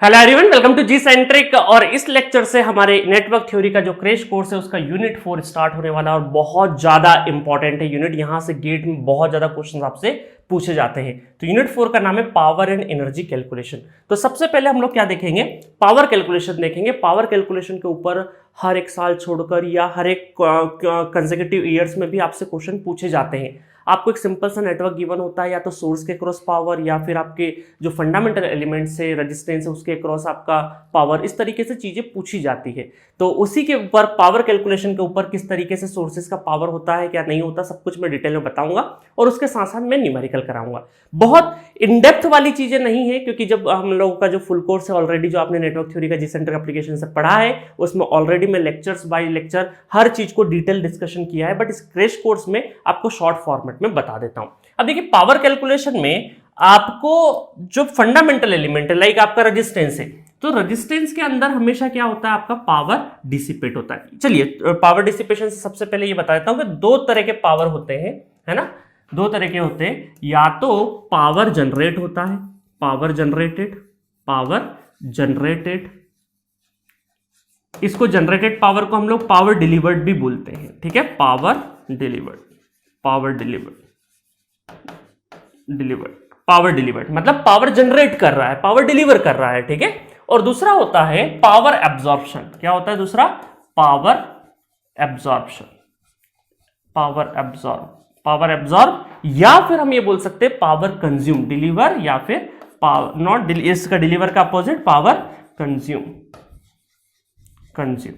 Hello everyone, welcome to G centric. और इस lecture से हमारे नेटवर्क थ्योरी का जो क्रैश कोर्स है उसका यूनिट 4 स्टार्ट होने वाला है और बहुत ज्यादा इंपॉर्टेंट है यूनिट। यहां से गेट में बहुत ज्यादा क्वेश्चन आपसे पूछे जाते हैं। तो यूनिट 4 का नाम है पावर एंड एनर्जी कैलकुलेशन। तो सबसे पहले हम लोग क्या देखेंगे, पावर कैलकुलेशन देखेंगे। पावर कैलकुलेशन के ऊपर हर एक साल छोड़कर या हर एक कंसेक्यूटिव ईयर्स में भी आपसे क्वेश्चन पूछे जाते हैं। आपको एक सिंपल सा नेटवर्क गिवन होता है, या तो सोर्स के क्रॉस पावर या फिर आपके जो फंडामेंटल एलिमेंट्स है, रेजिस्टेंस है, उसके क्रॉस आपका पावर, इस तरीके से चीजें पूछी जाती है। तो उसी के ऊपर पावर कैलकुलेशन के ऊपर किस तरीके से सोर्सेज का पावर होता है, क्या नहीं होता, सब कुछ मैं डिटेल में बताऊंगा और उसके साथ साथ मैं न्यूमेरिकल कराऊंगा। बहुत इन डेप्थ वाली चीजें नहीं है, क्योंकि जब हम लोगों का जो फुल कोर्स है ऑलरेडी, जो आपने नेटवर्क थ्योरी का जी सेंटर एप्लीकेशन से पढ़ा है, उसमें ऑलरेडी मैं लेक्चर्स बाय लेक्चर हर चीज को डिटेल डिस्कशन किया है। बट इस क्रैश कोर्स में आपको शॉर्ट फॉर्मेट में बता देता हूं। अब देखिए, पावर कैलकुलेशन में आपको जो फंडामेंटल एलिमेंट है, लाइक आपका रेजिस्टेंस है, तो रेजिस्टेंस के अंदर हमेशा क्या होता है, आपका पावर डिसिपेट होता है। चलिए, पावर डिसिपेशन से सबसे पहले ये बता देता हूं कि दो तरह के पावर होते हैं, है ना। दो तरह के होते हैं, या तो पावर जनरेट होता है, पावर जनरेटेड, पावर जनरेटेड। इसको जनरेटेड पावर को हम लोग पावर डिलीवर्ड भी बोलते हैं, ठीक है। Power delivered, power delivered, delivered, power delivered मतलब पावर जनरेट कर रहा है, पावर डिलीवर कर रहा है, ठीक है। और दूसरा होता है पावर एब्जॉर्प्शन। क्या होता है दूसरा? Power absorption, power absorb, power absorb, या फिर हम ये बोल सकते हैं पावर कंज्यूम। डिलीवर या फिर पावर नॉट, इसका डिलीवर का अपोजिट पावर कंज्यूम, कंज्यूम,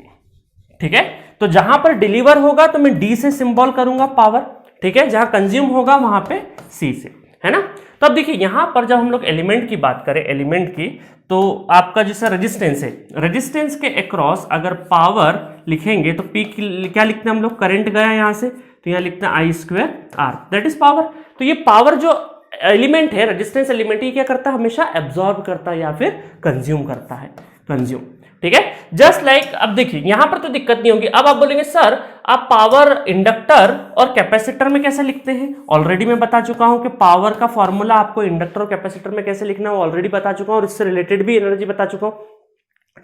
ठीक है। तो जहां पर डिलीवर होगा तो मैं डी से सिंबल करूंगा पावर, ठीक है। जहां कंज्यूम होगा वहां पे सी से, है ना। तो अब देखिए, यहां पर जब हम लोग एलिमेंट की बात करें, एलिमेंट की, तो आपका जैसा रेजिस्टेंस है, रेजिस्टेंस के अक्रॉस अगर पावर लिखेंगे तो पी क्या लिखते हैं हम लोग, करंट गया यहां से, तो यहां लिखते हैं I square R, that is power. तो ये पावर जो एलिमेंट है, रेजिस्टेंस एलिमेंट, ये क्या करता है, हमेशा एब्जॉर्ब करता है या फिर कंज्यूम करता है, कंज्यूम, ठीक है। जस्ट लाइक अब देखिए, यहां पर तो दिक्कत नहीं होगी। अब आप बोलेंगे सर आप पावर इंडक्टर और कैपेसिटर में कैसे लिखते हैं? ऑलरेडी मैं बता चुका हूं कि पावर का फॉर्मूला आपको इंडक्टर और कैपेसिटर में कैसे लिखना है, ऑलरेडी बता चुका हूं, और इससे रिलेटेड भी एनर्जी बता चुका हूं,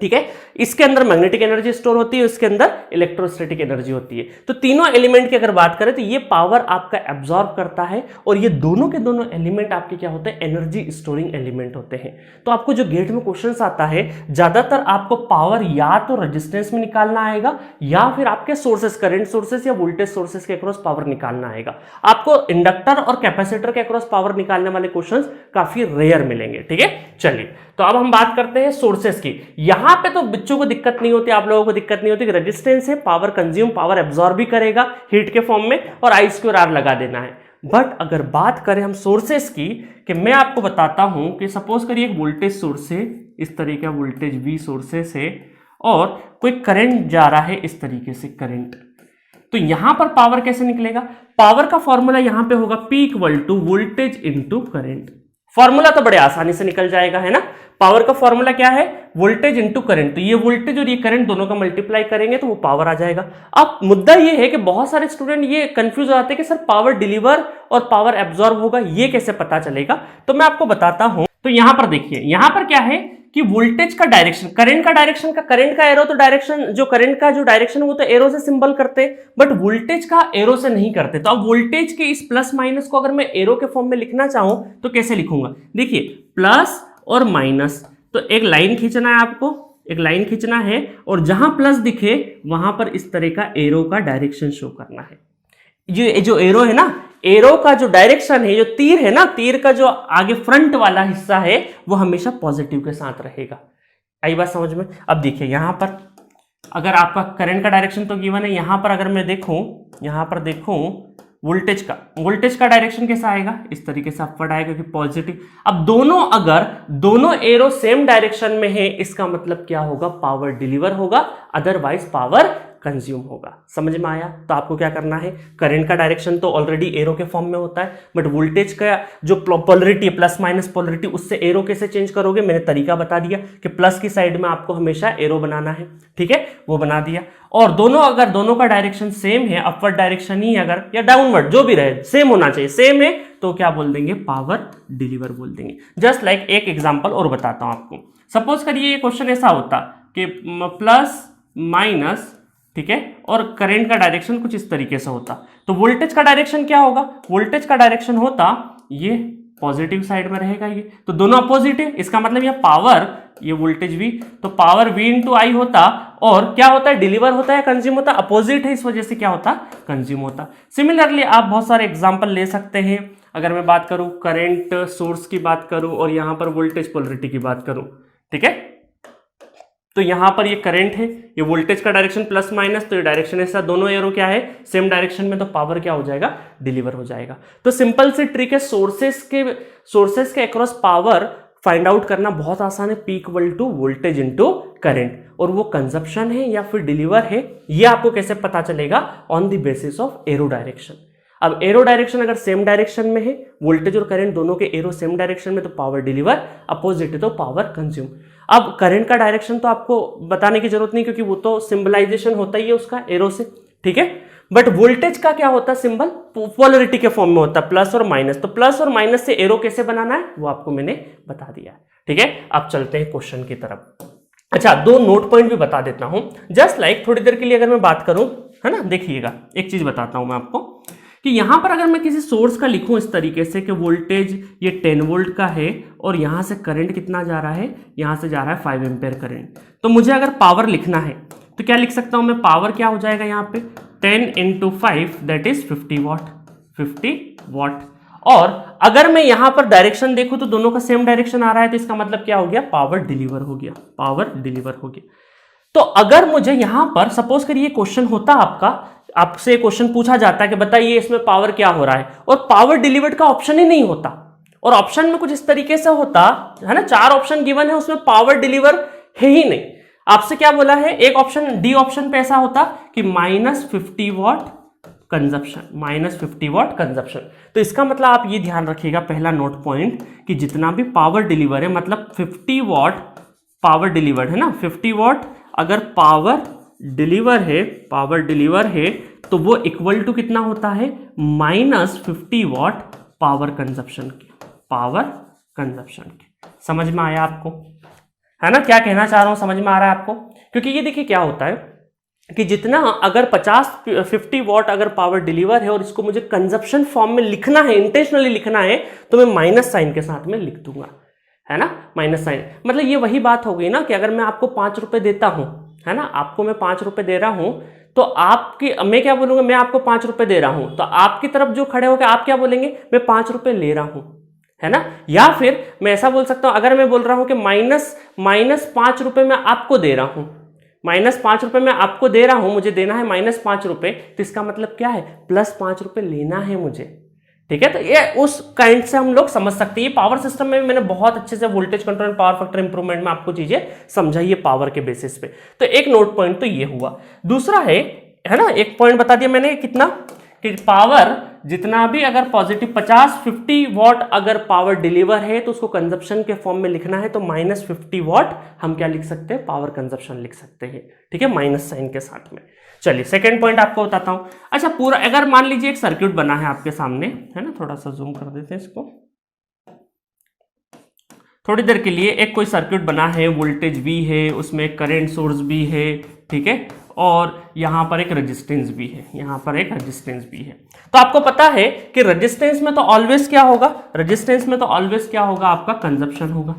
ठीक है। इसके अंदर मैग्नेटिक एनर्जी स्टोर होती है, इसके अंदर इलेक्ट्रोस्टैटिक एनर्जी होती है। तो तीनों एलिमेंट की अगर बात करें तो ये पावर आपका एब्जॉर्ब करता है, और ये दोनों के दोनों एलिमेंट आपके क्या होते हैं, एनर्जी स्टोरिंग एलिमेंट होते हैं। तो आपको जो गेट में क्वेश्चंस आता है, ज्यादातर आपको पावर या तो रेजिस्टेंस में निकालना आएगा, या फिर आपके सोर्सेस, करंट सोर्सेस या वोल्टेज सोर्सेस के अक्रॉस पावर निकालना आएगा। आपको इंडक्टर और कैपेसिटर के अक्रॉस पावर निकालने वाले क्वेश्चंस काफी रेयर मिलेंगे, ठीक है। चलिए, तो अब हम बात करते हैं सोर्सेस की। यहां पे तो बच्चों को दिक्कत नहीं होती, आप लोगों को दिक्कत नहीं होती कि रेजिस्टेंस है, पावर कंज्यूम, पावर एब्जॉर्ब भी करेगा हीट के फॉर्म में, और आई स्क्वायर आर लगा देना है। बट अगर बात करें हम सोर्सेस की, कि मैं आपको बताता हूं कि सपोज करिए एक वोल्टेज सोर्स है, इस तरीके का वोल्टेज वी सोर्सेस है, और कोई करंट जा रहा है इस तरीके से करंट, तो यहां पर पावर कैसे निकलेगा? पावर का फॉर्मूला यहां पे होगा P equal to voltage into current. Formula तो बड़े आसानी से निकल जाएगा, है ना। पावर का फॉर्मूला क्या है? Voltage into current. तो ये वोल्टेज और ये करंट दोनों का मल्टीप्लाई करेंगे तो वो पावर आ जाएगा। अब मुद्दा ये है कि बहुत सारे स्टूडेंट ये कंफ्यूज हो जाते हैं कि सर पावर डिलीवर और पावर एब्जॉर्ब होगा, ये कैसे पता चलेगा? तो मैं आपको बताता हूं। तो यहां पर देखिए, यहां पर क्या है कि वोल्टेज का डायरेक्शन, करंट का डायरेक्शन का, करंट का एरो तो डायरेक्शन, जो करंट का जो डायरेक्शन वो तो एरो से सिंबल करते, बट वोल्टेज का एरो से नहीं करते। तो अब वोल्टेज के इस प्लस माइनस को अगर मैं एरो के फॉर्म में लिखना चाहूं तो कैसे लिखूंगा? देखिए, प्लस और माइनस, तो एक लाइन खींचना है आपको, एक लाइन खींचना है, और जहां प्लस दिखे वहां पर इस तरह का एरो का डायरेक्शन शो करना है। जो एरो है ना, एरो का जो डायरेक्शन है, जो तीर है ना, तीर का जो आगे फ्रंट वाला हिस्सा है वो हमेशा पॉजिटिव के साथ रहेगा। आई बात समझ में? अब देखिए, यहां पर अगर आपका करंट का डायरेक्शन तो गिवन है, यहां पर अगर मैं देखूं, यहां पर देखूं वोल्टेज का डायरेक्शन कैसा आएगा? इस तरीके से अपवर्ड आएगा, क्योंकि पॉजिटिव। अब अगर दोनों एरो सेम डायरेक्शन में है, इसका मतलब क्या होगा? पावर डिलीवर होगा, अदरवाइज पावर कंज्यूम होगा। समझ में आया? तो आपको क्या करना है, करंट का डायरेक्शन तो ऑलरेडी एरो के फॉर्म में होता है, बट वोल्टेज का जो पोलरिटी है, प्लस माइनस पोलरिटी, उससे एरो कैसे चेंज करोगे, मैंने तरीका बता दिया कि प्लस की साइड में आपको हमेशा एरो बनाना है, ठीक है, वो बना दिया। और दोनों का डायरेक्शन सेम है, अपवर्ड डायरेक्शन ही अगर या डाउनवर्ड जो भी रहे, सेम होना चाहिए, सेम है तो क्या बोल देंगे, पावर डिलीवर बोल देंगे। जस्ट लाइक एक एग्जांपल और बताता हूं आपको। सपोज करिए ये क्वेश्चन ऐसा होता कि प्लस माइनस, ठीक है, और करंट का डायरेक्शन कुछ इस तरीके से होता, तो वोल्टेज का डायरेक्शन क्या होगा, वोल्टेज का डायरेक्शन होता ये पॉजिटिव साइड में रहेगा, ये तो दोनों अपोजिट है, इसका मतलब ये पावर, ये वोल्टेज V, तो पावर V इंटू आई होता, और क्या होता है, डिलीवर होता है, कंज्यूम होता, अपोजिट है, इस वजह से क्या होता, कंज्यूम होता। सिमिलरली आप बहुत सारे एग्जांपल ले सकते हैं। अगर मैं बात करूं करंट सोर्स की बात करूं और यहां पर वोल्टेज पोलरिटी की बात करूं, ठीक है, तो यहां पर ये करंट है, ये वोल्टेज का डायरेक्शन प्लस माइनस, तो ये डायरेक्शन ऐसा, दोनों एरो क्या है, सेम डायरेक्शन में, तो पावर क्या हो जाएगा, डिलीवर हो जाएगा। तो सिंपल सी ट्रिक है, सोर्सेस के अक्रॉस पावर फाइंड आउट करना बहुत आसान है। P equal to voltage into current, और वो कंजप्शन है या फिर डिलीवर है, ये आपको कैसे पता चलेगा, on the basis of arrow direction. अब एरो डायरेक्शन अगर सेम डायरेक्शन में है, वोल्टेज और करंट दोनों के एरो सेम डायरेक्शन में, तो पावर डिलीवर, अपोजिट है तो पावर कंज्यूम। अब करंट का डायरेक्शन तो आपको बताने की जरूरत नहीं, क्योंकि वो तो सिंबलाइजेशन होता ही है उसका एरो से, ठीक है, बट वोल्टेज का क्या होता है, सिंबल पोलरिटी के फॉर्म में होता है, प्लस और माइनस, तो प्लस और माइनस से एरो कैसे बनाना है वो आपको मैंने बता दिया, ठीक है। अब चलते हैं क्वेश्चन की तरफ। अच्छा, दो नोट पॉइंट भी बता देता हूं, जस्ट लाइक थोड़ी देर के लिए अगर मैं बात करूं, है ना, देखिएगा एक चीज बताता हूं मैं आपको कि यहां पर अगर मैं किसी सोर्स का लिखूं इस तरीके से कि वोल्टेज ये 10 वोल्ट का है और यहां से करंट कितना जा रहा है, यहां से जा रहा है 5 एम्पेयर करंट, तो मुझे अगर पावर लिखना है तो क्या लिख सकता हूं मैं, पावर क्या हो जाएगा यहाँ पे 10 into 5 that is 50 what, 50 what. और अगर मैं यहां पर डायरेक्शन देखूं तो दोनों का सेम डायरेक्शन आ रहा है, तो इसका मतलब क्या हो गया, पावर डिलीवर हो गया, पावर डिलीवर हो गया। तो अगर मुझे यहां पर सपोज करिए क्वेश्चन होता आपसे क्वेश्चन पूछा जाता है कि बताइए इसमें पावर क्या हो रहा है, और पावर डिलीवर्ड का ऑप्शन ही नहीं होता, और ऑप्शन में कुछ इस तरीके से होता है ना, 4 ऑप्शन गिवन है, उसमें पावर डिलीवर है ही नहीं। आपसे क्या बोला है, एक ऑप्शन डी ऑप्शन पे ऐसा होता कि -50 वॉट कंजप्शन, -50 वॉट कंजप्शन। तो इसका मतलब आप ये ध्यान रखिएगा, पहला नोट पॉइंट, कि जितना भी पावर डिलीवर है, मतलब 50 वॉट पावर डिलीवर्ड है ना, 50 वॉट अगर पावर डिलीवर है तो वो इक्वल टू कितना होता है, -50 वॉट पावर कंजप्शन के। समझ में आया आपको, है ना, क्या कहना चाह रहा हूं, समझ में आ रहा है आपको? क्योंकि ये देखिए क्या होता है कि जितना अगर 50 वॉट अगर पावर डिलीवर है और इसको मुझे कंजप्शन फॉर्म में लिखना है, इंटेंशनली लिखना है, तो मैं माइनस साइन के साथ में लिख दूंगा, है ना, माइनस साइन। मतलब ये वही बात हो गई ना कि अगर मैं आपको 5 रुपए देता हूं, है ना, आपको मैं 5 रुपए दे रहा हूं, तो मैं क्या बोलूंगा, मैं आपको 5 रुपए दे रहा हूं, तो आपकी तरफ जो खड़े होकर आप क्या बोलेंगे, मैं 5 रुपए ले रहा हूं, है ना। या फिर मैं ऐसा बोल सकता हूं, अगर मैं बोल रहा हूं कि माइनस 5 रुपए मैं आपको दे रहा हूं, -5 रुपए मैं आपको दे रहा हूं, मुझे देना है -5 रुपए, तो इसका मतलब क्या है, +5 रुपए लेना है मुझे, ठीक है। तो ये उस काइंड से हम लोग समझ सकते हैं। ये पावर सिस्टम में मैंने बहुत अच्छे से voltage control and power factor improvement में आपको चीजें समझाई है पावर के बेसिस पे। तो एक नोट पॉइंट तो ये हुआ। दूसरा है ना, एक पॉइंट बता दिया मैंने कितना, कि पावर जितना भी अगर पॉजिटिव 50 वॉट अगर पावर डिलीवर है तो उसको कंजप्शन के फॉर्म में लिखना है, तो -50 वॉट हम क्या लिख सकते हैं, पावर कंजप्शन लिख सकते हैं, ठीक है, माइनस साइन के साथ में। चलिए सेकंड पॉइंट आपको बताता हूं। अच्छा, पूरा अगर मान लीजिए एक सर्किट बना है आपके सामने, है ना, थोड़ा सा जूम कर देते हैं इसको, थोड़ी देर के लिए एक कोई सर्किट बना है, वोल्टेज V है, उसमें करंट सोर्स भी है, ठीक है, और यहां पर एक रेजिस्टेंस भी है, तो आपको पता है कि रेजिस्टेंस में तो ऑलवेज क्या होगा, आपका कंजप्शन होगा,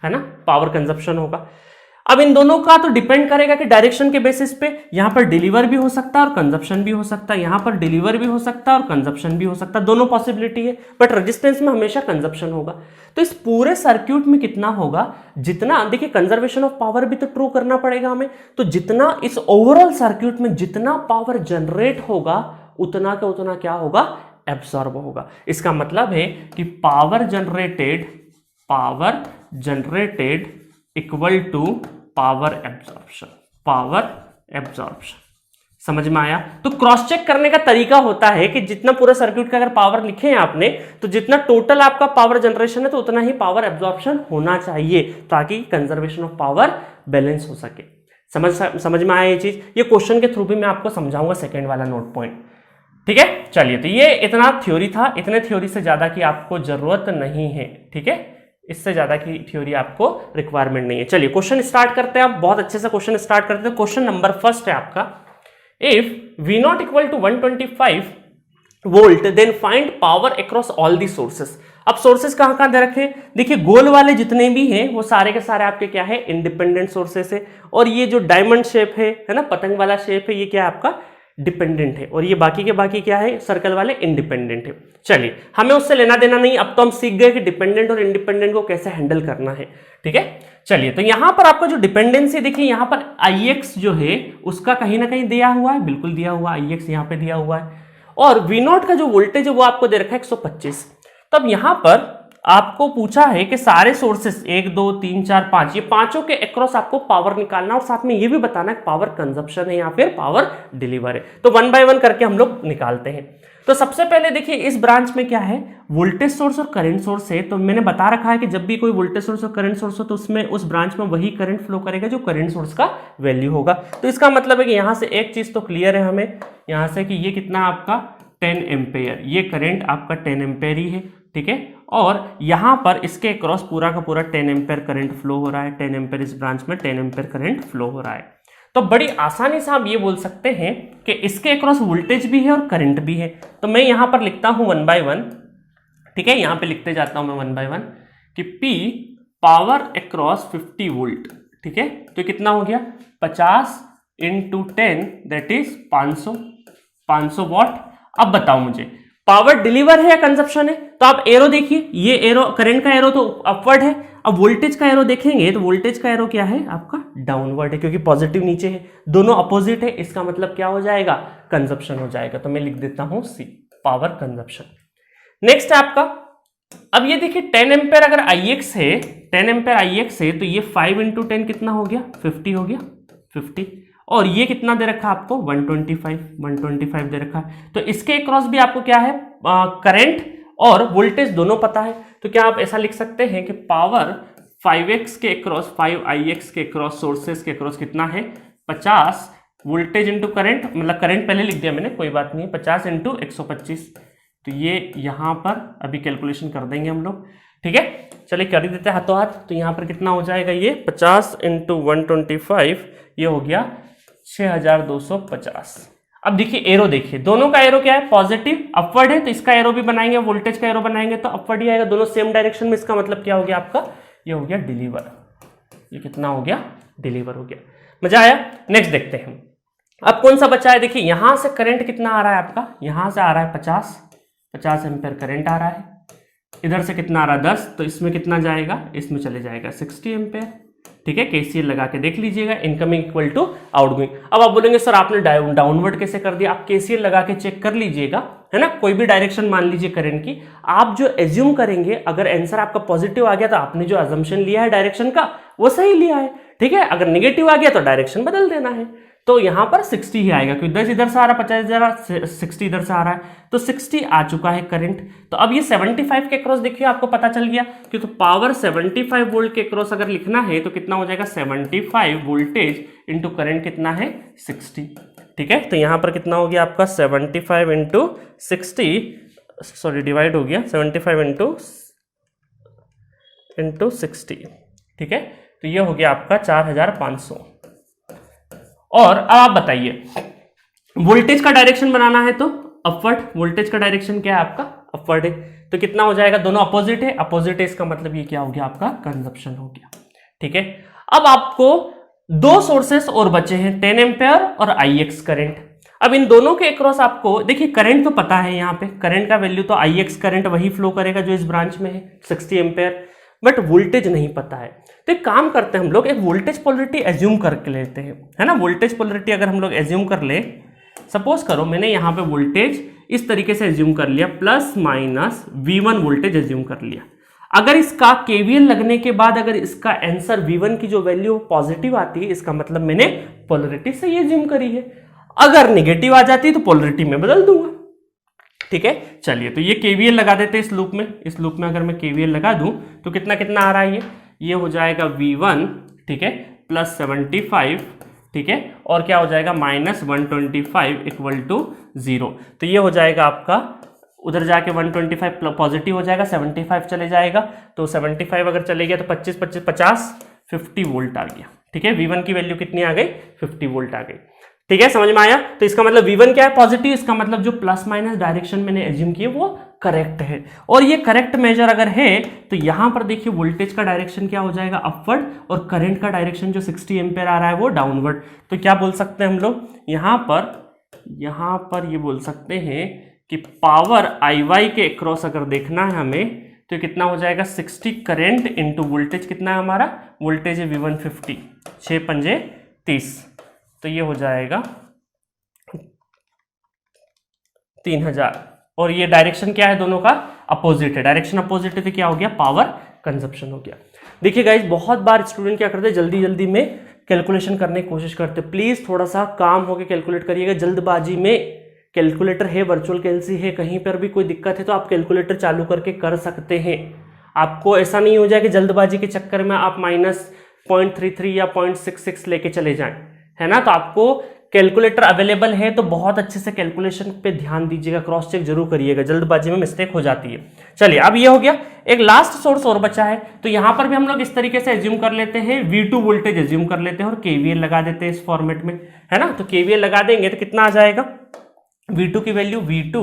है ना, पावर कंजप्शन होगा। अब इन दोनों का तो डिपेंड करेगा कि डायरेक्शन के बेसिस पे, यहां पर डिलीवर भी हो सकता है और कंजप्शन भी हो सकता है, यहां पर डिलीवर भी हो सकता है और कंजप्शन भी हो सकता है, दोनों पॉसिबिलिटी है, बट रेजिस्टेंस में हमेशा कंजप्शन होगा। तो इस पूरे सर्किट में कितना होगा, जितना, देखिए कंजर्वेशन ऑफ पावर भी तो ट्रू करना पड़ेगा हमें, तो जितना इस ओवरऑल सर्किट में जितना पावर जनरेट होगा उतना का उतना क्या होगा, एब्सॉर्ब होगा। इसका मतलब है कि power generated equal to power absorption. समझ में आया? तो क्रॉस चेक करने का तरीका होता है कि जितना पूरा सर्किट का अगर पावर लिखे हैं आपने, तो जितना टोटल आपका पावर जनरेशन है तो उतना ही पावर एब्जॉर्प्शन होना चाहिए, ताकि कंजर्वेशन ऑफ पावर बैलेंस हो सके। समझ में आया ये चीज? ये क्वेश्चन के थ्रू भी मैं आपको समझाऊंगा सेकेंड वाला नोट पॉइंट। ठीक है। चलिए, तो ये इतना थ्योरी था, इतने थ्योरी से ज्यादा की आपको जरूरत नहीं है। ठीक है, इससे ज्यादा की थ्योरी आपको रिक्वायरमेंट नहीं है। चलिए क्वेश्चन स्टार्ट करते हैं। आप बहुत अच्छे से क्वेश्चन स्टार्ट करते हैं। क्वेश्चन नंबर फर्स्ट है आपका, if V not equal to 125 volt then find power across all the sources. अब सोर्सेस कहां कहां दे रखे, देखिए गोल वाले जितने भी हैं वो सारे के सारे आपके क्या है, इंडिपेंडेंट सोर्सेस है। और ये जो डायमंड शेप है ना, पतंग वाला शेप है, ये क्या है आपका डिपेंडेंट है। और ये बाकी के बाकी क्या है, सर्कल वाले इंडिपेंडेंट है। चलिए, हमें उससे लेना देना नहीं, अब तो हम सीख गए कि डिपेंडेंट और इंडिपेंडेंट को कैसे हैंडल करना है। ठीक है, चलिए, तो यहां पर आपका जो डिपेंडेंसी देखिए, यहां पर Ix जो है उसका कहीं ना कहीं दिया हुआ है, बिल्कुल दिया हुआ है, Ix यहां पे दिया हुआ है। और V नॉट का जो वोल्टेज है वो आपको दे रखा है 125। तब यहां पर आपको पूछा है कि सारे सोर्सेस 1 2 3 4 5, ये पांचों के अक्रॉस आपको पावर निकालना और साथ में ये भी बताना है पावर कंजप्शन है या फिर पावर डिलीवर है। तो 1 बाय 1 करके हम लोग निकालते हैं। तो सबसे पहले देखिए, इस ब्रांच में क्या है, वोल्टेज सोर्स और करंट सोर्स है। तो मैंने बता रखा है कि जब भी कोई वोल्टेज सोर्स और करंट सोर्स हो तो उसमें उस ब्रांच में वही करंट फ्लो करेगा जो करंट सोर्स का वैल्यू होगा। तो इसका मतलब है कि यहां से एक चीज तो क्लियर है हमें, यहां से कि ये कितना आपका 10 एम्पेयर, ये करंट आपका 10 एम्पेयर ही है। ठीक है, और यहां पर इसके क्रॉस पूरा का पूरा 10 एम्पेयर करंट फ्लो हो रहा है। 10 एम्पेयर इस ब्रांच में 10 एम्पेयर करंट फ्लो हो रहा है। तो बड़ी आसानी से आप ये बोल सकते हैं कि इसके अक्रॉस वोल्टेज भी है और करंट भी है। तो मैं यहां पर लिखता हूं 1 बाय 1। ठीक है, यहां पे लिखते जाता हूं मैं 1 बाय 1 कि P पावर अक्रॉस 50 वोल्ट। ठीक है, तो कितना हो गया, 50 इंटू 10 दैट इज 500 वॉट। अब बताओ मुझे पावर डिलीवर है या कंजप्शन है। तो आप एरो देखिए, ये एरो करंट का एरो तो अपवर्ड है। अब वोल्टेज का एरो देखेंगे तो वोल्टेज का एरो क्या है आपका, डाउनवर्ड है, क्योंकि पॉजिटिव नीचे है, दोनों अपोजिट है। इसका मतलब क्या हो जाएगा, कंजप्शन हो जाएगा। तो मैं लिख देता हूं सी, पावर कंजप्शन। नेक्स्ट है आपका, अब ये देखिए 10 एम्पेयर अगर Ix है, 10 एम्पेयर Ix है, तो ये 5 इंटू 10 कितना हो गया, 50 हो गया, 50। और ये कितना दे रखा है आपको, 125 दे रखा है। तो इसके क्रॉस भी आपको क्या है, करंट और वोल्टेज दोनों पता है। तो क्या आप ऐसा लिख सकते हैं कि पावर 5x के क्रॉस 5Ix के क्रॉस सोर्सेस के क्रॉस कितना है, 50 वोल्टेज इंटू करंट, मतलब करंट पहले लिख दिया मैंने, कोई बात नहीं, 50 इंटू 125। तो ये यहां पर अभी कैलकुलेशन कर देंगे हम लोग। ठीक है, चलिए कर ही देते हैं हाथों हाथ। तो यहां पर कितना हो जाएगा, ये 50 इंटू 125, ये हो गया 6250। अब देखिए एरो, देखिए दोनों का एरो क्या है, पॉजिटिव अपवर्ड है, तो इसका एरो भी बनाएंगे, वोल्टेज का एरो बनाएंगे तो अपवर्ड ही आएगा, दोनों सेम डायरेक्शन में। इसका मतलब क्या हो गया आपका, ये हो गया डिलीवर। ये कितना हो गया, डिलीवर हो गया। मजा आया। नेक्स्ट देखते हैं, अब कौन सा बचा है। देखिए यहां से करंट कितना आ रहा है आपका, यहां से आ रहा है 50 एम्पेयर करंट आ रहा है। इधर से कितना आ रहा है 10, तो इसमें कितना जाएगा, इसमें चले जाएगा 60 एम्पेयर। ठीक है, केसीएल लगा के देख लीजिएगा, इनकमिंग इक्वल टू आउटगोइंग। अब आप बोलेंगे सर आपने डाउनवर्ड कैसे कर दिया, आप केसीएल लगा के चेक कर लीजिएगा, है ना। कोई भी डायरेक्शन मान लीजिए करंट की, आप जो एज्यूम करेंगे, अगर आंसर आपका पॉजिटिव आ गया तो आपने जो अजम्पशन लिया है डायरेक्शन का वो सही लिया है। ठीक है, अगर नेगेटिव आ गया तो डायरेक्शन बदल देना है। तो यहां पर 60 ही आएगा, क्योंकि 10 इधर से आ रहा है, 50 इधर, 60 इधर से आ रहा है, तो 60 आ चुका है करंट। तो अब ये 75 के क्रॉस देखिए आपको पता चल गया कि तो पावर 75 वोल्ट के क्रॉस अगर लिखना है तो कितना हो जाएगा, 75 वोल्टेज इंटू करंट कितना है, 60। ठीक है, तो यहां पर कितना हो गया आपका 75 इंटू 60, सॉरी डिवाइड हो गया 75 इंटू 60। ठीक है, तो ये हो गया आपका 4500। और अब आप बताइए, वोल्टेज का डायरेक्शन बनाना है तो अपवर्ड, वोल्टेज का डायरेक्शन क्या है आपका, अपवर्ड है, तो कितना हो जाएगा, दोनों अपोजिट है, अपोजिट है, इसका मतलब ये क्या हो गया आपका, कंजप्शन हो गया। ठीक है, अब आपको दो सोर्सेस और बचे हैं, 10 एम्पेयर और Ix करंट। अब इन दोनों के अक्रॉस आपको देखिए करंट तो पता है, यहाँ पे करंट का वैल्यू तो Ix करंट वही फ्लो करेगा जो इस ब्रांच में है 60 एम्पेयर, बट वोल्टेज नहीं पता है। तो एक काम करते हैं हम लोग, एक वोल्टेज पोलरिटी एज्यूम करके लेते हैं, है ना। वोल्टेज पोलरिटी अगर हम लोग एज्यूम कर ले, सपोज करो मैंने यहाँ पे वोल्टेज इस तरीके से एज्यूम कर लिया, plus minus V1 voltage assume कर लिया। अगर इसका KVL लगने के बाद अगर इसका आंसर V1 की जो वैल्यू पॉजिटिव आती है, इसका मतलब मैंने पोलरिटी सही एज्यूम करी है। अगर नेगेटिव आ जाती है तो पोलरिटी में बदल दूंगा। ठीक है, चलिए तो ये KVL लगा देते हैं इस लूप में। इस लूप में अगर मैं KVL लगा दूं तो कितना कितना आ रहा है, ये हो जाएगा V1, ठीक है, प्लस 75, ठीक है, और क्या हो जाएगा -125 इक्वल टू 0। तो ये हो जाएगा आपका, उधर जाके 125 पॉजिटिव हो जाएगा, 75 चले जाएगा, तो 75 अगर चले गया तो 25 25 50 50 वोल्ट आ गया। ठीक है, V1 की वैल्यू कितनी आ गई, 50 वोल्ट आ गई। ठीक है, समझ में आया। तो इसका मतलब V1 क्या है, पॉजिटिव, इसका मतलब जो प्लस माइनस डायरेक्शन मैंने एज्यूम की है वो करेक्ट है, और ये करेक्ट मेजर अगर है तो यहां पर देखिए वोल्टेज का डायरेक्शन क्या हो जाएगा, अपवर्ड, और करंट का डायरेक्शन जो 60 एम्पेयर आ रहा है वो डाउनवर्ड। तो क्या बोल सकते हैं हम लोग यहां पर ये बोल सकते हैं कि पावर IY के अक्रॉस अगर देखना है हमें तो कितना हो जाएगा, 60 करंट इंटू वोल्टेज कितना है हमारा, वोल्टेज है V1 50, 6 पंजे 30, तो ये हो जाएगा 3000, और ये डायरेक्शन क्या है, दोनों का अपोजिट है, डायरेक्शन अपोजिट है तो क्या हो गया, पावर कंजप्शन हो गया। देखिए गाइस, बहुत बार स्टूडेंट क्या करते हैं, जल्दी जल्दी में कैलकुलेशन करने की कोशिश करते हैं। प्लीज थोड़ा सा काम होकर कैलकुलेट करिएगा, जल्दबाजी में कैलकुलेटर है, वर्चुअल कैलसी है, कहीं पर भी कोई दिक्कत है तो आप कैलकुलेटर चालू करके कर सकते हैं। आपको ऐसा नहीं हो जाए कि जल्दबाजी के चक्कर में आप -0.33 या 0.66 लेके चले जाएं, है ना। तो आपको कैलकुलेटर अवेलेबल है तो बहुत अच्छे से कैलकुलेशन पे ध्यान दीजिएगा, क्रॉस चेक जरूर करिएगा, जल्दबाजी में मिस्टेक हो जाती है। चलिए, अब ये हो गया, एक लास्ट सोर्स और बचा है, तो यहां पर भी हम लोग इस तरीके से एज्यूम कर लेते हैं, V2 वोल्टेज एज्यूम कर लेते हैं और KVL लगा देते हैं इस फॉर्मेट में, है ना। तो KVL लगा देंगे तो कितना आ जाएगा, V2 की वैल्यू V2,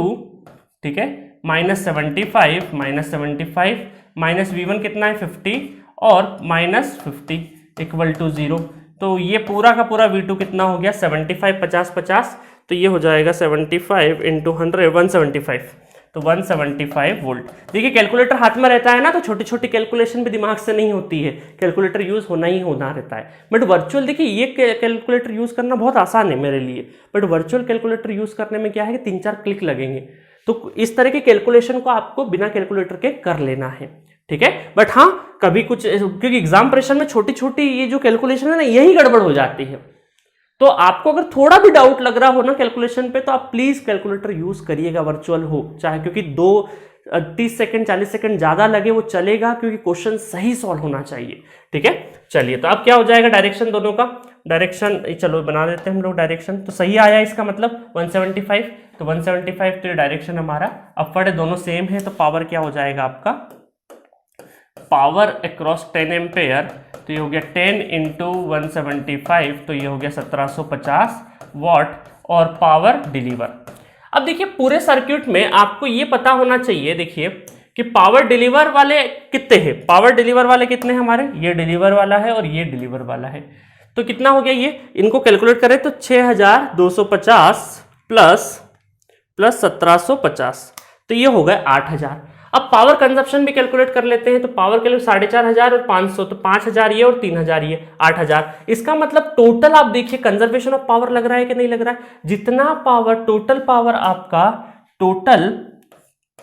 ठीक है, -75 माइनस V1 कितना है 50 और -50 इक्वल टू 0। तो ये पूरा का पूरा V2 कितना हो गया, 75 50 50, तो ये हो जाएगा 75 इंटू 100 175, तो 175 वोल्ट। देखिए कैलकुलेटर हाथ में रहता है ना, तो छोटी छोटी कैलकुलेशन भी दिमाग से नहीं होती है, कैलकुलेटर यूज होना ही होना रहता है। बट वर्चुअल, देखिए ये कैलकुलेटर यूज करना बहुत आसान है मेरे लिए, बट वर्चुअल कैलकुलेटर यूज करने में क्या है कि 3-4 क्लिक लगेंगे, तो इस तरह के कैलकुलेशन को आपको बिना कैलकुलेटर के कर लेना है, ठीक है। बट हाँ, कभी कुछ, क्योंकि एग्जाम प्रेशर में छोटी छोटी ये जो कैलकुलेशन है ना, यही गड़बड़ हो जाती है। तो आपको अगर थोड़ा भी डाउट लग रहा हो ना कैलकुलेशन पे, तो आप प्लीज कैलकुलेटर यूज करिएगा, वर्चुअल हो चाहे, क्योंकि 30 सेकंड 40 सेकंड ज्यादा लगे वो चलेगा, क्योंकि क्वेश्चन सही सॉल्व होना चाहिए, ठीक है। चलिए, तो अब क्या हो जाएगा, डायरेक्शन दोनों का, डायरेक्शन चलो बना देते हैं हम लोग, डायरेक्शन तो सही आया, इसका मतलब 175, तो 175 तो ये डायरेक्शन हमारा अपवर्ड है, दोनों सेम है, तो पावर क्या हो जाएगा आपका, पावर अक्रॉस 10 एम्पेयर, तो ये हो गया 10 इंटू 175, तो ये हो गया 1750 वॉट, और पावर डिलीवर। अब देखिए पूरे सर्किट में आपको ये पता होना चाहिए, देखिए कि पावर डिलीवर वाले कितने हैं, पावर डिलीवर वाले कितने हैं हमारे, ये डिलीवर वाला है और ये डिलीवर वाला है, तो कितना हो गया ये, इनको कैलकुलेट करें तो 6250 प्लस 1750, तो ये हो गए 8000। अब पावर कंजप्शन भी कैलकुलेट कर लेते हैं, तो पावर के लिए 4500 और 500, तो 5000 ये और 3000 ये, 8000। इसका मतलब टोटल आप देखिए कंजर्वेशन ऑफ पावर लग रहा है कि नहीं लग रहा है, जितना पावर, टोटल पावर आपका, total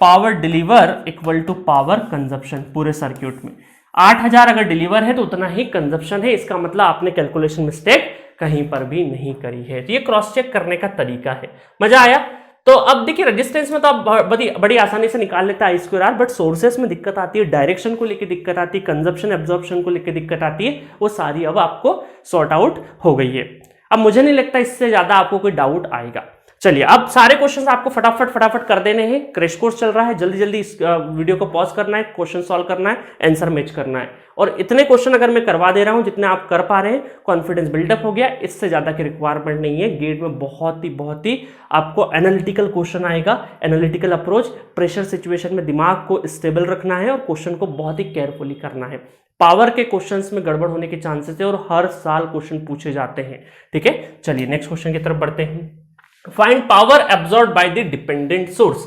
power deliver equal to power consumption पूरे सर्किट में, 8000 अगर डिलीवर है तो उतना ही कंजप्शन है, इसका मतलब आपने कैलकुलेशन मिस्टेक कहीं पर भी नहीं करी है। तो ये क्रॉस चेक करने का तरीका है, मजा आया। तो अब देखिए रेजिस्टेंस में तो आप बड़ी आसानी से निकाल लेता है I²R, बट सोर्सेस में दिक्कत आती है, डायरेक्शन को लेकर दिक्कत आती है, कंजप्शन एब्जॉर्प्शन को लेकर दिक्कत आती है, वो सारी अब आपको सॉर्ट आउट हो गई है। अब मुझे नहीं लगता इससे ज्यादा आपको कोई डाउट आएगा। चलिए, अब सारे क्वेश्चंस आपको फटाफट कर देने हैं, क्रैश कोर्स चल रहा है, जल्दी जल्दी इस वीडियो को पॉज करना है, क्वेश्चन सॉल्व करना है, आंसर मैच करना है, और इतने क्वेश्चन अगर मैं करवा दे रहा हूं जितने आप कर पा रहे हैं, कॉन्फिडेंस बिल्डअप हो गया, इससे ज्यादा की रिक्वायरमेंट नहीं है। गेट में बहुत ही आपको एनालिटिकल क्वेश्चन आएगा, एनालिटिकल अप्रोच, प्रेशर सिचुएशन में दिमाग को स्टेबल रखना है और क्वेश्चन को बहुत ही केयरफुली करना है। पावर के क्वेश्चंस में गड़बड़ होने के चांसेस है और हर साल क्वेश्चन पूछे जाते हैं, ठीक है। चलिए नेक्स्ट क्वेश्चन की तरफ बढ़ते हैं। Find power absorbed by the dependent source.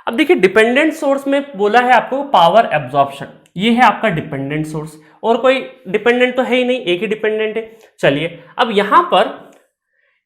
अब देखिए डिपेंडेंट सोर्स में बोला है आपको पावर एब्जॉर्प्शन, ये है आपका डिपेंडेंट सोर्स, और कोई डिपेंडेंट तो है ही नहीं, एक ही डिपेंडेंट है। चलिए, अब यहां पर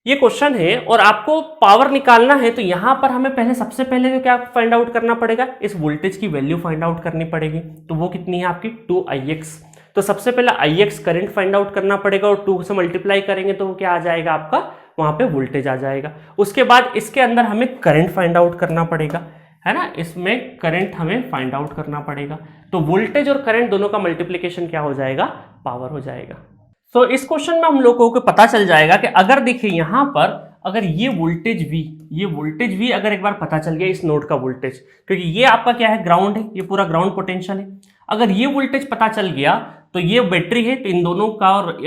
ये क्वेश्चन है और आपको पावर निकालना है, तो यहां पर हमें सबसे पहले तो क्या फाइंड आउट करना पड़ेगा, इस वोल्टेज की वैल्यू फाइंड आउट करनी पड़ेगी। तो वो कितनी है आपकी 2Ix। तो सबसे पहले Ix करंट फाइंड आउट करना पड़ेगा और 2 से मल्टीप्लाई करेंगे तो क्या आ जाएगा आपका, वहां पे वोल्टेज आ जाएगा। उसके बाद इसके अंदर हमें करंट फाइंड आउट करना पड़ेगा, है ना, इसमें करंट हमें फाइंड आउट करना पड़ेगा। तो वोल्टेज और करंट दोनों का मल्टीप्लिकेशन क्या हो जाएगा, पावर हो जाएगा। तो इस क्वेश्चन में हम लोगों को पता चल जाएगा कि अगर देखिए यहां पर अगर ये वोल्टेज V अगर एक बार पता चल गया इस नोड का वोल्टेज, क्योंकि ये आपका क्या है, ग्राउंड है, ये पूरा ग्राउंड पोटेंशियल है। अगर ये वोल्टेज पता चल गया तो ये बैटरी है, तो इन दोनों का और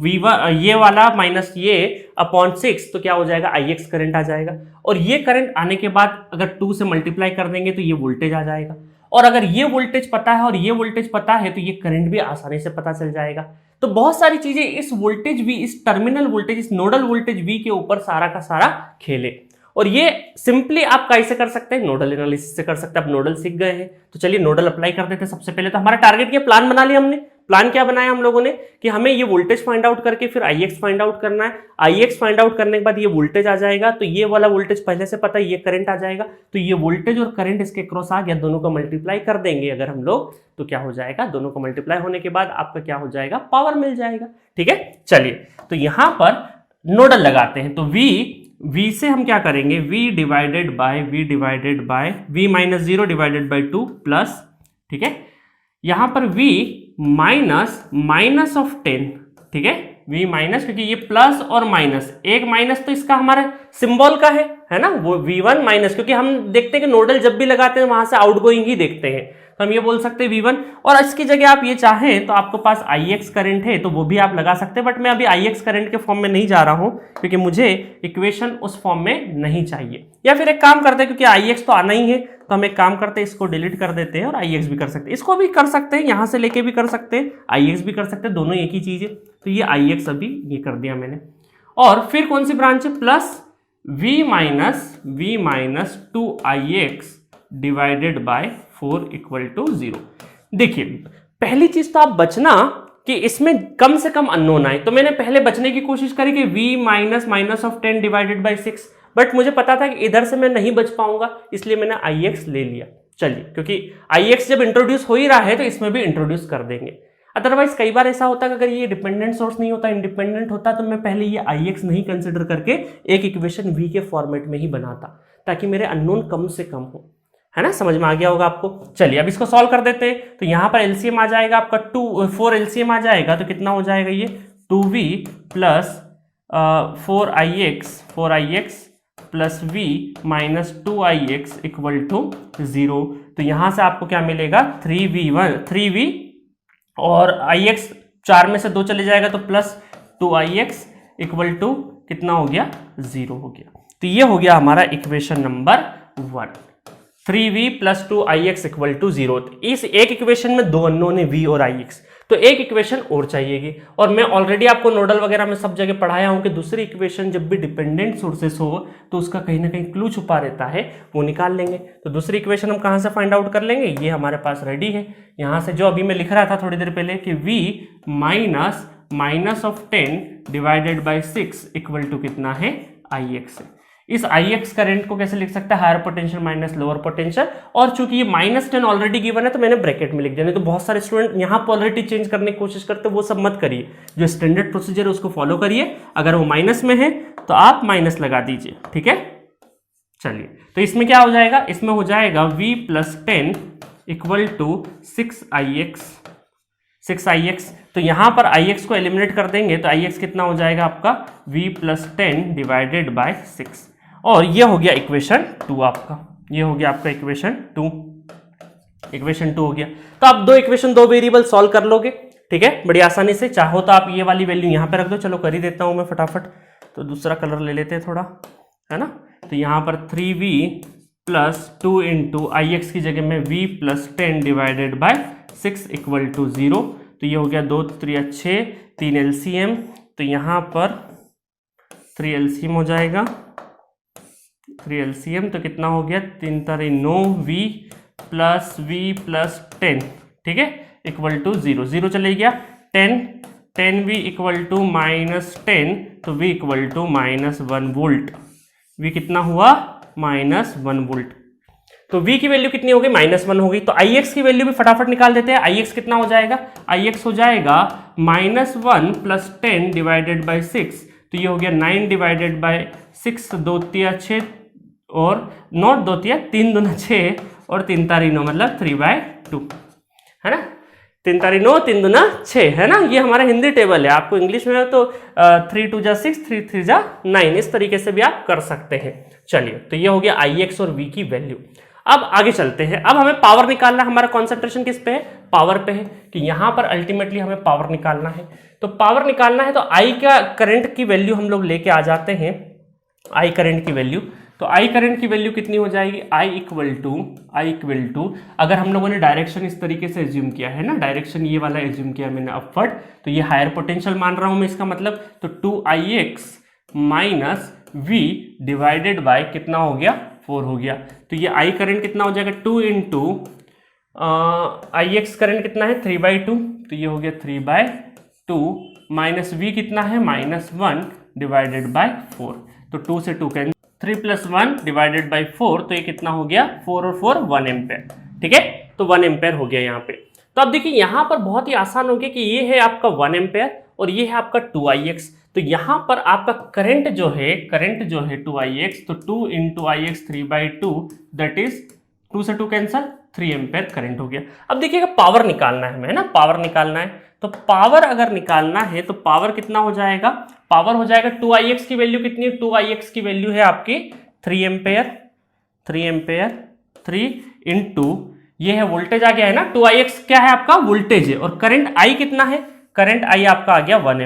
V1 ये वाला माइनस ये अपॉन 6, तो क्या हो जाएगा, Ix करंट आ जाएगा। और ये करंट आने के बाद अगर 2 से मल्टीप्लाई कर देंगे तो ये वोल्टेज आ जाएगा। और अगर ये वोल्टेज पता है और ये वोल्टेज पता है तो ये करंट भी आसानी से पता चल जाएगा। तो बहुत सारी चीजें इस वोल्टेज V, इस टर्मिनल वोल्टेज, इस नोडल वोल्टेज V के ऊपर सारा का सारा खेले। और ये सिंपली आप कैसे कर सकते हैं, नोडल एनालिसिस से कर सकते हैं। आप नोडल सीख गए हैं तो चलिए नोडल अप्लाई कर देते हैं। सबसे पहले तो हमारा टारगेट क्या, प्लान बना लिया हमने। प्लान क्या बनाया हम लोगों ने कि हमें ये वोल्टेज फाइंड आउट करके फिर Ix फाइंड आउट करना है। Ix फाइंड आउट करने के बाद ये वोल्टेज आ जाएगा, तो ये वाला वोल्टेज पहले से पता है, ये करंट आ जाएगा। तो ये वोल्टेज और करंट इसके क्रॉस आ गया, दोनों को मल्टीप्लाई कर देंगे अगर हम लोग, तो क्या हो जाएगा, दोनों को मल्टीप्लाई होने के बाद आपका क्या हो जाएगा, पावर मिल जाएगा। ठीक है, चलिए तो यहां पर नोडल लगाते हैं। तो V से हम क्या करेंगे, V divided by V minus 0 divided by 2 plus, ठीक है, यहां पर V माइनस ऑफ 10, ठीक है, V माइनस, क्योंकि ये प्लस और माइनस, एक माइनस तो इसका हमारे सिंबल का है ना, वो V1 माइनस, क्योंकि हम देखते हैं कि नोडल जब भी लगाते हैं वहां से आउटगोइंग ही देखते हैं, तो हम ये बोल सकते हैं V1। और इसकी जगह आप ये चाहें तो आपके पास Ix करंट है तो वो भी आप लगा सकते हैं, बट मैं अभी Ix करंट के फॉर्म में नहीं जा रहा हूं क्योंकि मुझे इक्वेशन उस फॉर्म में नहीं चाहिए। या फिर एक काम करते हैं, क्योंकि Ix तो आना ही है, तो हम एक काम करते हैं, इसको डिलीट कर देते हैं और Ix भी कर सकते हैं, इसको भी कर सकते हैं, यहां से लेके भी कर सकते हैं, Ix भी कर सकते हैं, दोनों एक ही चीज है। तो ये Ix अभी ये कर दिया मैंने। और फिर कौन सी ब्रांच है, plus V minus 2Ix divided by 4 equal to 0। देखिए पहली चीज तो आप बचना कि इसमें कम से कम अननोन आए, तो मैंने पहले बचने की कोशिश करी कि V minus of 10 divided by 6, but मुझे पता था कि इधर से मैं नहीं बच पाऊंगा, इसलिए मैंने Ix ले लिया। चलिए, क्योंकि Ix जब इंट्रोड्यूस हो ही रहा है तो इसमें भी इंट्रोड्यूस कर देंगे। अदरवाइज कई बार ऐसा होता है कि अगर ये डिपेंडेंट सोर्स नहीं होता, इंडिपेंडेंट होता, तो मैं पहले ये Ix नहीं कंसिडर करके एक इक्वेशन V के फॉर्मेट में ही बनाता, ताकि मेरे अननोन कम से कम हो, है ना, समझ में आ गया होगा आपको। चलिए अब इसको सॉल्व कर देते हैं। तो यहां पर एलसीएम आ जाएगा आपका 4 एलसीएम आ जाएगा, तो कितना हो जाएगा, ये 2V plus 4Ix plus V minus 2Ix equal to 0। तो यहां से आपको क्या मिलेगा, 3V और Ix 4 में से 2 चले जाएगा, तो प्लस 2Ix इक्वल टू कितना हो गया, 0 हो गया। तो ये हो गया हमारा equation number 1, 3V plus 2Ix equal to 0। इस एक इक्वेशन में 2 अननोन है, V और Ix, तो एक इक्वेशन और चाहिएगी। और मैं ऑलरेडी आपको नोडल वगैरह में सब जगह पढ़ाया हूं कि दूसरी इक्वेशन जब भी डिपेंडेंट सोर्सेस हो तो उसका कहीं ना कहीं क्लू छुपा रहता है, वो निकाल लेंगे। तो दूसरी इक्वेशन हम कहां से फाइंड आउट कर लेंगे, ये हमारे पास रेडी है। यहां से जो अभी मैं लिख रहा था थोड़ी देर पहले कि V minus of 10 divided by 6 equal to कितना है, Ix है। इस Ix करंट को कैसे लिख सकता है, higher potential minus lower potential. और चूंकि ये -10 ऑलरेडी गिवन है तो मैंने ब्रैकेट में लिख दिया, नहीं तो बहुत सारे स्टूडेंट यहाँ पोलरिटी चेंज करने की कोशिश करते, वो सब मत करिए, जो स्टैंडर्ड प्रोसीजर है उसको फॉलो करिए। अगर वो माइनस में है तो आप माइनस लगा दीजिए, ठीक है। चलिए तो इसमें क्या हो जाएगा, इसमें हो जाएगा V plus 10 equal to 6Ix। तो यहां पर Ix को एलिमिनेट कर देंगे तो Ix कितना हो जाएगा आपका, V प्लस 10 डिवाइडेड बाय 6। और ये हो गया इक्वेशन 2 आपका, ये हो गया आपका इक्वेशन 2 हो गया। तो आप दो वेरिएबल सॉल्व कर लोगे, ठीक है, बड़ी आसानी से। चाहो तो आप ये वाली वैल्यू यहाँ पे रख दो, चलो कर ही देता हूं मैं फटाफट। तो दूसरा कलर ले लेते हैं थोड़ा, है ना। तो यहाँ पर 3V प्लस 2 इंटू Ix की जगह में V plus 10 divided by 6 equal to 0। तो ये हो गया 2 3 6, 3 LCM, तो यहाँ पर 3 LCM हो जाएगा, 3 LCM तो कितना हो गया, 3 3 9 V प्लस 10, ठीक है, इक्वल टू 0 चले गया। 10V इक्वल टू -10, तो V equal to -1 volt. V कितना हुआ, -1 वोल्ट। तो V की वैल्यू कितनी होगी, -1 होगी। तो Ix की वैल्यू भी फटाफट निकाल देते हैं। Ix कितना हो जाएगा, Ix हो जाएगा -1 प्लस 10 डिवाइडेड बाई 6, तो ये हो गया 9 डिवाइडेड बाई 6, 2 3 6 और 9 2 3 3 2 6 और 3 3 9 मतलब 3/2, है ना। 3 तारी 9, 3 दूना 6, है ना। ये हमारा हिंदी टेबल है, आपको इंग्लिश में तो 3 2 जा 6, 3 3 जा 9, इस तरीके से भी आप कर सकते हैं। चलिए, तो ये हो गया Ix और V की वैल्यू। अब आगे चलते हैं। अब हमें पावर निकालना है, हमारा कॉन्सेंट्रेशन किस पे है, पावर पे है, कि यहां पर अल्टीमेटली हमें पावर निकालना है। तो पावर निकालना है तो I का करंट की वैल्यू हम लोग लेके आ जाते हैं, I करंट की वैल्यू। तो I करंट की वैल्यू कितनी हो जाएगी, I इक्वल टू अगर हम लोगों ने डायरेक्शन इस तरीके से एज्यूम किया है ना, डायरेक्शन ये वाला एज्यूम किया मैंने अपवर्ड, तो ये हायर पोटेंशियल मान रहा हूं मैं, इसका मतलब तो 2Ix minus V divided by कितना हो गया, 4 हो गया। तो ये I करंट कितना हो जाएगा, 2 इंटू Ix करंट कितना है, 3/2, तो ये हो गया 3/2 माइनस V कितना है, -1 डिवाइडेड बाय 4, तो 2 से 2 कैंसिल, 3 + 1 डिवाइडेड बाई 4, तो ये कितना हो गया, 4 और 4 1 एम्पेयर। ठीक है, तो 1 एम्पेयर हो गया यहाँ पे। तो अब देखिए यहाँ पर बहुत ही आसान हो गया कि ये है आपका 1 एम्पेयर और ये है आपका 2Ix। तो यहाँ पर आपका करंट जो है 2Ix, तो 2 इंटू Ix 3/2, दैट इज 2 से 2 कैंसल, 3 एम्पेयर करंट हो गया। अब देखिएगा पावर निकालना है हमें, है ना, पावर निकालना है। तो पावर अगर निकालना है तो पावर कितना हो जाएगा, पावर हो जाएगा 2Ix की वैल्यू कितनी है, 2Ix की वैल्यू है आपकी 3 एम्पेयर, 3 इंटू ये है वोल्टेज आ गया है ना, 2Ix क्या है आपका वोल्टेज है, और करंट I कितना है, करंट I आपका आ गया 1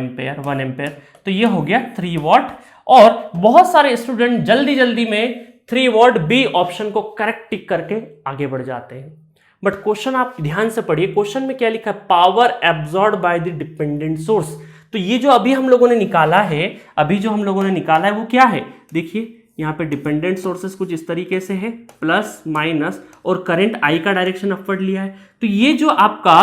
एम्पेयर, तो ये हो गया 3 वॉट। और बहुत सारे स्टूडेंट जल्दी में 3 वॉट बी ऑप्शन को करेक्ट टिक करके आगे बढ़ जाते हैं। बट क्वेश्चन आप ध्यान से पढ़िए, क्वेश्चन में क्या लिखा है, power absorb by the dependent source. तो ये जो अभी हम लोगों ने निकाला है, वो क्या है, देखिए यहाँ पे डिपेंडेंट सोर्सेस कुछ इस तरीके से है, प्लस माइनस, और करंट I का डायरेक्शन अपवर्ड लिया है। तो ये जो आपका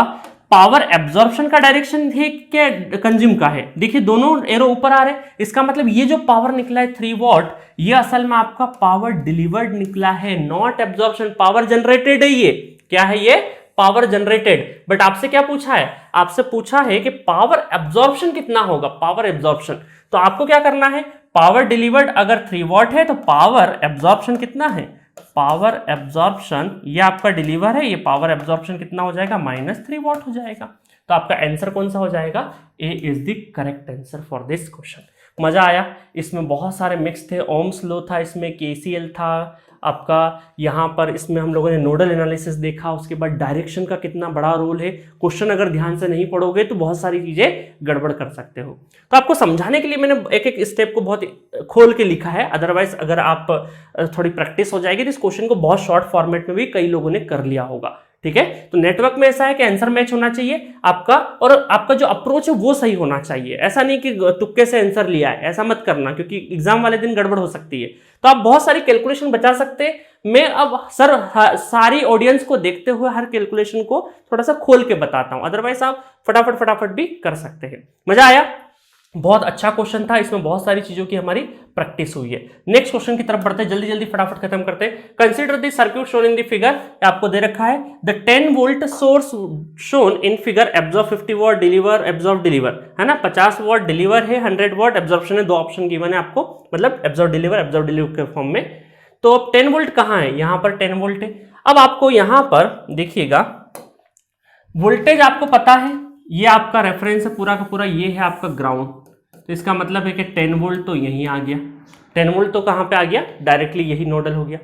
पावर एब्जॉर्प्शन का डायरेक्शन है क्या कंज्यूम का है, देखिए दोनों एरो ऊपर आ रहे हैं, इसका मतलब ये जो पावर निकला है 3 वॉट, ये असल में आपका पावर डिलीवर्ड निकला है, नॉट एब्जॉर्प्शन, पावर जनरेटेड है। ये क्या है, ये पावर जनरेटेड। बट आपसे क्या पूछा है, आपसे पूछा है कि पावर एब्जॉर्प्शन कितना होगा, पावर एब्जॉर्प्शन। तो आपको क्या करना है, पावर डिलीवर्ड अगर 3 वॉट है तो पावर एब्जॉर्प्शन कितना है, पावर एब्जॉर्प्शन ये आपका डिलीवर है, ये पावर एब्जॉर्प्शन कितना हो जाएगा, -3 वॉट हो जाएगा। तो आपका आंसर कौन सा हो जाएगा, A is the correct answer for this question. मजा आया, इसमें बहुत सारे मिक्स थे, ओम्स लॉ था, इसमें KCL था आपका, यहाँ पर इसमें हम लोगों ने नोडल एनालिसिस देखा, उसके बाद डायरेक्शन का कितना बड़ा रोल है। क्वेश्चन अगर ध्यान से नहीं पढ़ोगे तो बहुत सारी चीजें गड़बड़ कर सकते हो। तो आपको समझाने के लिए मैंने एक एक स्टेप को बहुत खोल के लिखा है, अदरवाइज अगर आप थोड़ी प्रैक्टिस हो जाएगी तो इस क्वेश्चन को बहुत शॉर्ट फॉर्मेट में भी कई लोगों ने कर लिया होगा। ठीक है, तो नेटवर्क में ऐसा है कि आंसर मैच होना चाहिए आपका, और आपका जो अप्रोच है वो सही होना चाहिए। ऐसा नहीं कि तुक्के से आंसर लिया है, ऐसा मत करना, क्योंकि एग्जाम वाले दिन गड़बड़ हो सकती है। तो आप बहुत सारी कैलकुलेशन बचा सकते हैं। मैं अब सारी ऑडियंस को देखते हुए हर कैलकुलेशन को थोड़ा सा खोल के बताता हूं, अदरवाइज आप फटाफट भी कर सकते हैं। मजा आया, बहुत अच्छा क्वेश्चन था, इसमें बहुत सारी चीजों की हमारी प्रैक्टिस हुई है। नेक्स्ट क्वेश्चन की तरफ बढ़ते हैं, जल्दी फटाफट खत्म करते हैं। Consider the circuit shown in the figure, आपको दे रखा है the 10 volt source shown in figure absorb 50 what deliver, absorb deliver, है ना, 50 वॉट डिलीवर है, 100 वॉट एब्जॉर्प्शन है, दो ऑप्शन गिवन है आपको, मतलब एब्जॉर्ब डिलीवर के फॉर्म में। तो अब 10 वोल्ट कहाँ है, यहां पर 10 वोल्ट है। अब आपको यहां पर देखिएगा वोल्टेज आपको पता है, ये आपका रेफरेंस है पूरा का पूरा, ये है आपका ग्राउंड, तो इसका मतलब है कि 10 वोल्ट तो यहीं आ गया, 10 वोल्ट तो कहां पे आ गया, डायरेक्टली यही नोडल हो गया।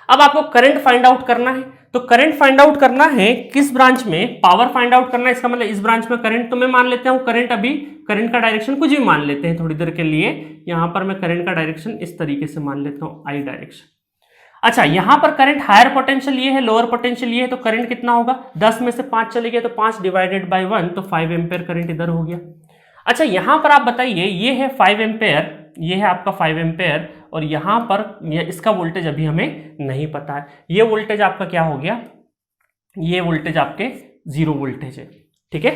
अब आपको करंट फाइंड आउट करना है, तो करंट फाइंड आउट करना है किस ब्रांच में, पावर फाइंड आउट करना है, इसका मतलब इस ब्रांच में करंट तो मैं मान लेता हूं, करंट अभी करंट का डायरेक्शन कुछ भी मान लेते हैं थोड़ी देर के लिए, यहां पर मैं करंट का डायरेक्शन इस तरीके से मान लेता हूं, I डायरेक्शन। अच्छा, यहां पर करंट हायर पोटेंशियल ये है, लोअर पोटेंशियल ये है, तो करंट कितना होगा, 10 में से 5 चले गए तो 5 डिवाइडेड बाय 1, तो 5 एम्पेयर करंट इधर हो गया। अच्छा, यहां पर आप बताइए, ये है 5 एम्पेयर, ये है आपका 5 एम्पेयर, और यहां पर इसका वोल्टेज अभी हमें नहीं पता है, ये वोल्टेज आपका क्या हो गया, ये वोल्टेज आपके 0 वोल्टेज है। ठीक है,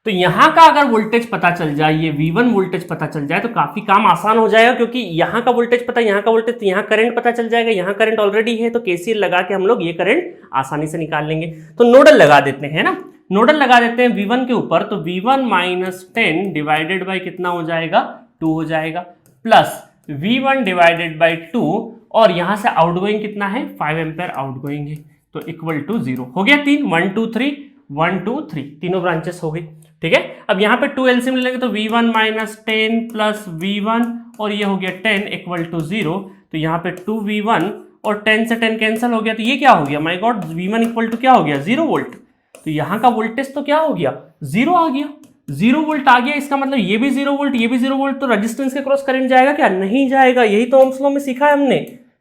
तो यहां का अगर वोल्टेज पता चल जाए, ये V1 वोल्टेज पता चल जाए तो काफी काम आसान हो जाएगा, क्योंकि यहां का वोल्टेज पता है, यहां का वोल्टेज, तो यहां करंट पता चल जाएगा, यहां करंट ऑलरेडी है, तो KCL लगा के हम लोग ये करंट आसानी से निकाल लेंगे। तो नोडल लगा देते हैं ना, नोडल लगा देते हैं V1 के ऊपर, तो V1 - 10 डिवाइडेड बाई कितना हो जाएगा, 2 हो जाएगा, प्लस V1 डिवाइडेड बाई 2, और यहां से आउटगोइंग कितना है, 5 एम्पेयर आउटगोइंग है, तो इक्वल टू 0 हो गया। 3 1 2 3 1 2 3 तीनों ब्रांचेस हो गई, ठीक है। अब यहाँ पे 2 एलसीएम ले लेंगे तो v1 माइनस 10 प्लस v1 और ये हो गया 10 इक्वल टू 0। तो यहाँ पे 2v1 और 10 से 10 कैंसिल हो गया, तो ये क्या हो गया, my God, v1 equal to क्या हो गया, 0 वोल्ट। तो यहाँ का वोल्टेज तो क्या हो गया, 0 आ गया, 0 वोल्ट आ गया। इसका मतलब ये भी 0 वोल्ट, ये भी 0 वोल्ट, तो रेजिस्टेंस के क्रॉस करंट जाएगा क्या, नहीं जाएगा। यही तो ओम्स लॉ में सीखा है हमने,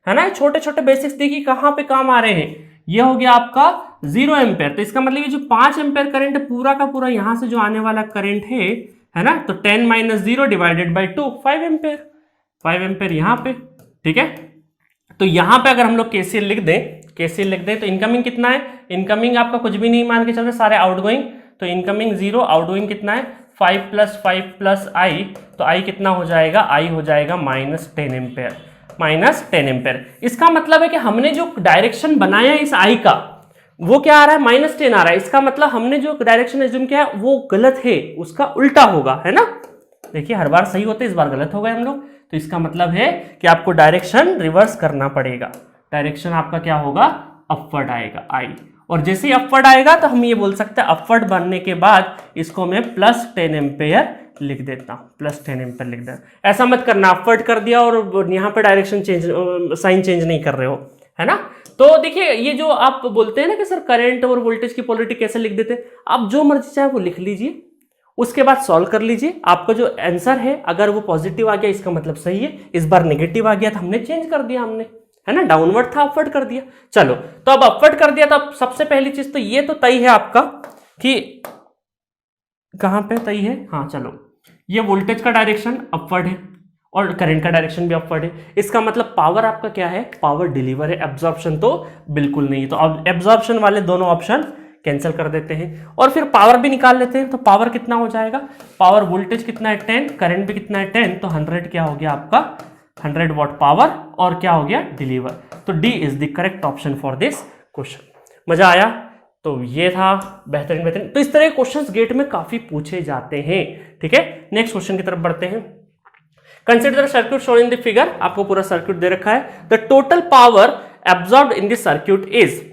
है ना। छोटे छोटे बेसिक्स देखिए कहाँ पे काम आ रहे हैं। ये हो गया आपका 0 एम्पेयर, तो इसका मतलब ये जो 5 एम्पेयर करंट पूरा का पूरा यहां से जो आने वाला करंट है ना, तो 10 minus 0 divided by 2 5 ampere, 5 ampere यहाँ पे, ठीक है। तो यहाँ पे अगर हम लोग केसीएल लिख दें तो इनकमिंग कितना है, इनकमिंग आपका कुछ भी नहीं मान के चल रहे, सारे आउटगोइंग, तो इनकमिंग 0, आउटगोइंग कितना है 5 प्लस आई, तो आई कितना हो जाएगा, आई हो जाएगा माइनस 10 एम्पेयर, माइनस 10 एम्पेयर। इसका मतलब है कि हमने जो डायरेक्शन बनाया है इस आई का वो क्या आ रहा है, माइनस 10 आ रहा है। इसका मतलब हमने जो डायरेक्शन एज्यूम किया है वो गलत है, उसका उल्टा होगा, है ना। देखिए हर बार सही होते, इस बार गलत हो गए हम लोग, तो इसका मतलब है कि आपको डायरेक्शन रिवर्स करना पड़ेगा। डायरेक्शन आपका क्या होगा, अपवर्ड आएगा आई, और जैसे ही अपवर्ड आएगा तो हम ये बोल सकते हैं अपवर्ड बनने के बाद इसको मैं प्लस 10 एम्पेयर लिख देता हूं, प्लस 10 एम्पेयर लिख देता। ऐसा मत करना अपवर्ड कर दिया और यहाँ पे डायरेक्शन चेंज, साइन चेंज नहीं कर रहे हो, है ना। तो देखिए ये जो आप बोलते हैं ना कि सर करंट और वोल्टेज की पोलैरिटी कैसे लिख देते हैं, आप जो मर्जी चाहे वो लिख लीजिए, उसके बाद सॉल्व कर लीजिए। आपका जो आंसर है अगर वो पॉजिटिव आ गया इसका मतलब सही है, इस बार नेगेटिव आ गया तो हमने चेंज कर दिया, हमने, है ना, डाउनवर्ड था अपवर्ड कर दिया। चलो तो अब अपवर्ड कर दिया, तो अब सबसे पहली चीज तो ये तो तय है आपका कि कहां पे तय है, हाँ चलो, ये वोल्टेज का डायरेक्शन अपवर्ड है और करंट का डायरेक्शन भी अपवर्ड है। इसका मतलब पावर आपका क्या है, पावर डिलीवर है, एब्जॉर्प्शन तो बिल्कुल नहीं है। तो अब एब्जॉर्प्शन वाले दोनों ऑप्शन कैंसिल कर देते हैं और फिर पावर भी निकाल लेते हैं। तो पावर कितना हो जाएगा, पावर वोल्टेज कितना है 10, करंट भी कितना है 10, तो 100 क्या हो गया आपका 100 वॉट पावर, और क्या हो गया डिलीवर। तो D is the correct option for this question. मजा आया। तो ये था बेहतरीन। तो इस तरह के क्वेश्चंस गेट में काफी पूछे जाते हैं, ठीक है। नेक्स्ट क्वेश्चन की तरफ बढ़ते हैं। Consider the circuit shown in the figure, आपको पूरा सर्किट दे रखा है। The total power absorbed in this circuit is,